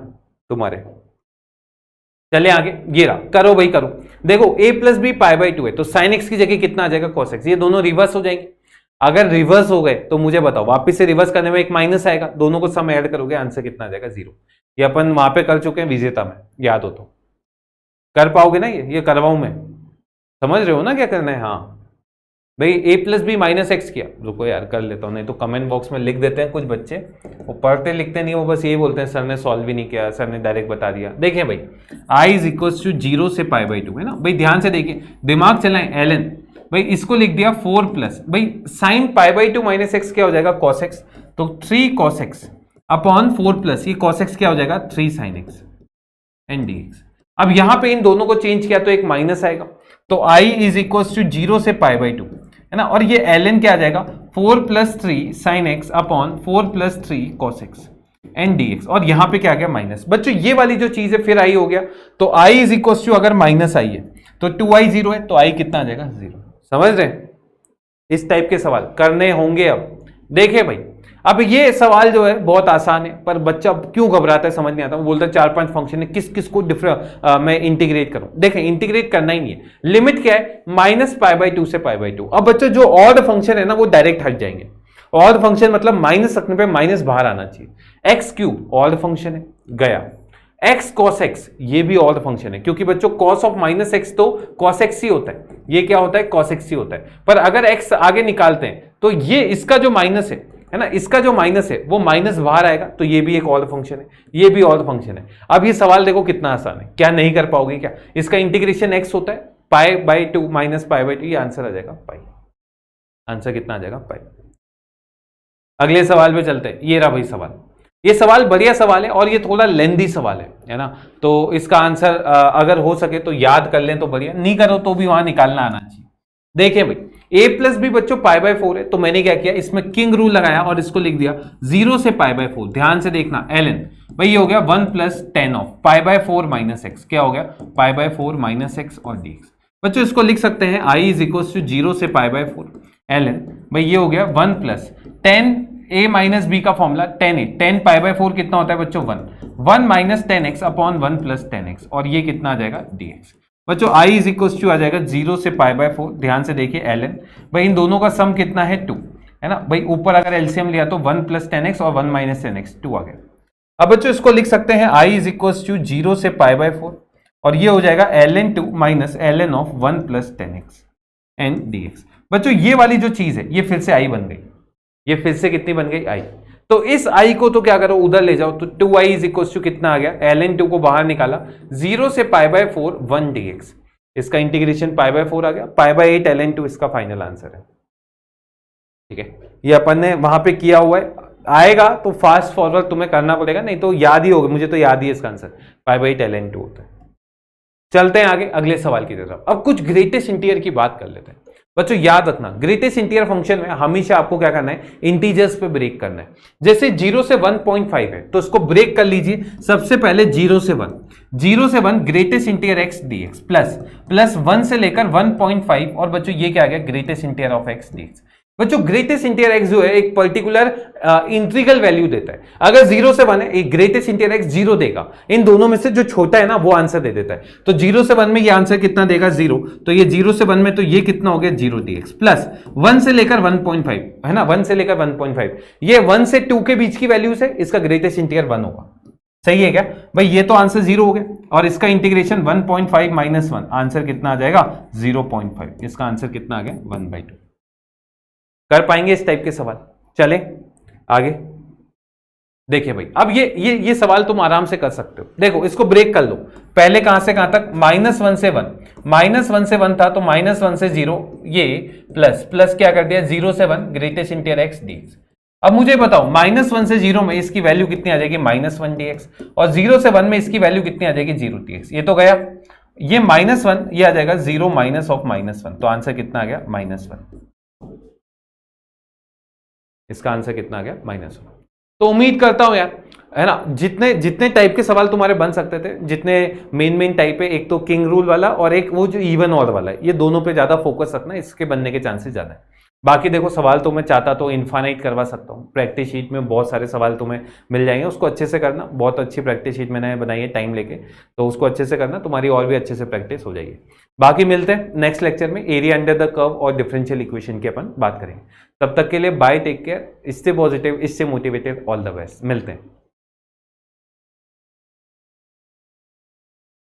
तुम्हारे। चले आगे, ये रहा, करो भाई करो। देखो a plus b pi by 2 है, तो साइन एक्स की जगह कितना आ जाएगा, कॉस एक्स। ये दोनों रिवर्स हो जाएंगे। अगर रिवर्स हो गए तो मुझे बताओ, वापस से रिवर्स करने में एक माइनस आएगा, दोनों को सम ऐड करोगे आंसर कितना आ जाएगा, 0। ये अपन वहां पे कर चुके हैं विजेता में, याद हो तो कर पाओगे ना, ये करवाऊं मैं, समझ रहे हो ना क्या करना है। हाँ भाई a plus B minus x किया, रुको यार कर लेता हूं, नहीं तो कमेंट बॉक्स में लिख देते हैं कुछ बच्चे, वो पढ़ते लिखते नहीं, वो बस ये बोलते हैं सर ने सॉल्व भी नहीं किया, सर ने डायरेक्ट बता दिया। देखें भाई i इज इक्वल टू 0 से पाई बाई 2, है ना भाई। ध्यान से देखिए, दिमाग चलाएं, ln भाई इसको लिख दिया 4 प्लस, भाई sine pi by 2 minus x क्या हो जाएगा, कॉस एक्स, तो 3 कॉस एक्स अपॉन 4 प्लस ये कॉस एक्स क्या हो जाएगा, 3 sine x and d x. अब यहां पे इन दोनों को चेंज किया तो एक माइनस आएगा, तो i इज इक्वल टू 0 से पाई बाई 2, है ना, और ये ln क्या आ जाएगा, 4 plus 3 sine x upon 4 plus 3 cos x and d x, और यहां पे क्या आ गया माइनस। बच्चों ये वाली जो चीज है फिर i हो गया, तो i इज इक्वल टू अगर माइनस i है तो 2i 0 है, तो i कितना आ जाएगा, 0। समझ रहे हैं, इस टाइप के सवाल करने होंगे। अब देखिए भाई, अब ये सवाल जो है बहुत आसान है, पर बच्चा क्यों घबराता है समझ नहीं आता, वो बोलता है 4-5 फंक्शन है, किस किस को मैं इंटीग्रेट करूं। देखें इंटीग्रेट करना ही नहीं है, लिमिट क्या है, माइनस पाई बाई 2 से पाई बाई 2। अब बच्चों जो ऑड फंक्शन है ना वो डायरेक्ट हट जाएंगे। ऑड फंक्शन मतलब माइनस रखने पे माइनस बाहर आना चाहिए। एक्स क्यूब ऑड फंक्शन है, गया। एक्स कॉस एक्स ये भी ऑड फंक्शन है, क्योंकि बच्चों कॉस ऑफ माइनस एक्स तो कॉस एक्स ही होता है, ये क्या होता है, कॉस एक्स ही होता है। पर अगर एक्स आगे निकालते हैं तो ये इसका जो माइनस है ना, इसका जो माइनस है वो माइनस बाहर आएगा, तो ये भी एक ऑड फंक्शन है, ये भी ऑड फंक्शन है। अब ये सवाल देखो कितना आसान है, क्या नहीं कर पाओगे क्या। इसका इंटीग्रेशन एक्स होता है पाई बाई 2 माइनस पाई बाई 2, ये आंसर आ जाएगा पाई। आंसर कितना आ जाएगा, पाई। अगले सवाल पे चलते हैं, ये रहा भाई सवाल। ये सवाल बढ़िया सवाल है और ये थोड़ा लेंदी सवाल है ना, तो इसका आंसर अगर हो सके तो याद कर लें तो बढ़िया, नहीं करो तो भी वहां निकालना आना चाहिए। देखिए भाई a प्लस बी बच्चों पाई बाय 4 है, तो मैंने क्या किया, इसमें किंग रूल लगाया और इसको लिख दिया 0 से पाई बाय 4। ध्यान से देखना, ln भाई ये हो गया 1 plus 10 of pi by 4 minus x, क्या हो गया पाई बाय 4 माइनस एक्स और dx। बच्चों इसको लिख सकते हैं i इज इक्वल टू 0 से पाई बाय 4 ln भाई ये हो गया 1 प्लस 10 a माइनस बी का फॉर्मूला 10 है, 10 पाई बाय 4 कितना होता है बच्चों 1 minus 10x upon 1 plus 10x, और ये कितना आ जाएगा dx। बच्चों i इज इक्वल टू आ जाएगा 0 से पाई बाय 4। ध्यान से देखिए ln भाई इन दोनों का सम कितना है 2, है ना भाई, ऊपर अगर एलसीएम लिया तो 1 प्लस 10x और 1 माइनस 10x 2 आ गया। अब बच्चों इसको लिख सकते हैं i इज इक्वल टू 0 से पाई बाय 4 और ये हो जाएगा ln 2 minus ln of 1 plus 10x and dx। बच्चों ये वाली जो चीज है ये फिर से i बन गई, ये फिर से कितनी बन गई i। तो इस i को तो क्या करो उधर ले जाओ, तो 2i इज इक्वल टू कितना आ गया, ln 2 को बाहर निकाला 0 से पाई बाय 4 1 dx, इसका इंटीग्रेशन पाई बाय 4 आ गया, पाई बाय 8 ln 2 इसका फाइनल आंसर है। ठीक है, ये अपन ने वहां पे किया हुआ है, आएगा तो फास्ट फॉरवर्ड तुम्हें करना पड़ेगा, नहीं तो याद ही होगा, मुझे तो याद ही है इसका आंसर, पाई बाई ln 2 होता है। चलते हैं आगे अगले सवाल की तरफ। अब कुछ ग्रेटेस्ट इंटीजर की बात कर लेते हैं। बच्चों याद रखना, ग्रेटेस्ट इंटीजर फंक्शन में हमेशा आपको क्या करना है, इंटीजर्स पे ब्रेक करना है। जैसे 0 से 1.5 है तो इसको ब्रेक कर लीजिए। सबसे पहले 0 से 1 greatest integer x dx plus 1 से लेकर 1.5, और बच्चों ये क्या आ गया, greatest integer of x dx। बच्चों ग्रेटेस्ट इंटीजर x जो है एक पर्टिकुलर इंटीग्रल वैल्यू देता है। अगर 0 से 1 है, एक ग्रेटेस्ट इंटीजर x 0 देगा, इन दोनों में से जो छोटा है ना वो आंसर दे देता है। तो 0 से 1 में ये आंसर कितना देगा, 0, तो ये 0 से 1 में तो ये कितना हो गया, 0 dx प्लस 1 से लेकर 1.5 है ना, 1 से लेकर 1.5, ये 1 से 2 के बीच की वैल्यूज है, इसका ग्रेटेस्ट इंटीजर 1 होगा। सही है क्या भाई, ये तो आंसर 0 हो गया, और इसका इंटीग्रेशन 1.5 माइनस 1, आंसर कितना आ जाएगा 0.5, इसका आंसर कितना आ गया 1/2। कर पाएंगे इस टाइप के सवाल। चले आगे देखिए भाई, अब ये सवाल तुम आराम से कर सकते हो। देखो इसको ब्रेक कर लो, पहले कहां से कहां तक, -1 से 1, -1 से 1 था तो -1 से 0, ये प्लस क्या कर दिया, 0 से 1 ग्रेटेस्ट इंटीजर x dx। अब मुझे बताओ -1 से 0 में इसकी वैल्यू कितनी आ जाएगी, -1 dx, और 0 से 1 में इसकी वैल्यू कितनी आ जाएगी, 0 dx। ये तो गया, ये -1 ये आ जाएगा 0 माइनस ऑफ -1, तो आंसर कितना आ गया -1, इसका आंसर कितना आ गया -1। तो उम्मीद करता हूं यार, है ना, जितने टाइप के सवाल तुम्हारे बन सकते थे, जितने मेन टाइप है, एक तो किंग रूल वाला और एक वो जो इवन ऑड वाला है, ये दोनों पे ज्यादा फोकस रखना, इसके बनने के चांसेस ज्यादा है। बाकी देखो सवाल तो मैं चाहता तो इन्फानाइट करवा सकता हूँ, प्रैक्टिस शीट में बहुत सारे सवाल तुम्हें मिल जाएंगे, उसको अच्छे से करना। बहुत अच्छी प्रैक्टिस शीट मैंने बनाई है टाइम लेके, तो उसको अच्छे से करना, तुम्हारी और भी अच्छे से प्रैक्टिस हो जाएगी। बाकी मिलते हैं नेक्स्ट लेक्चर में, एरिया अंडर द कर्व और डिफरेंशियल इक्वेशन की अपन बात करेंगे। तब तक के लिए बाय, टेक केयर, इससे पॉजिटिव, इससे मोटिवेटेड, ऑल द बेस्ट, मिलते हैं।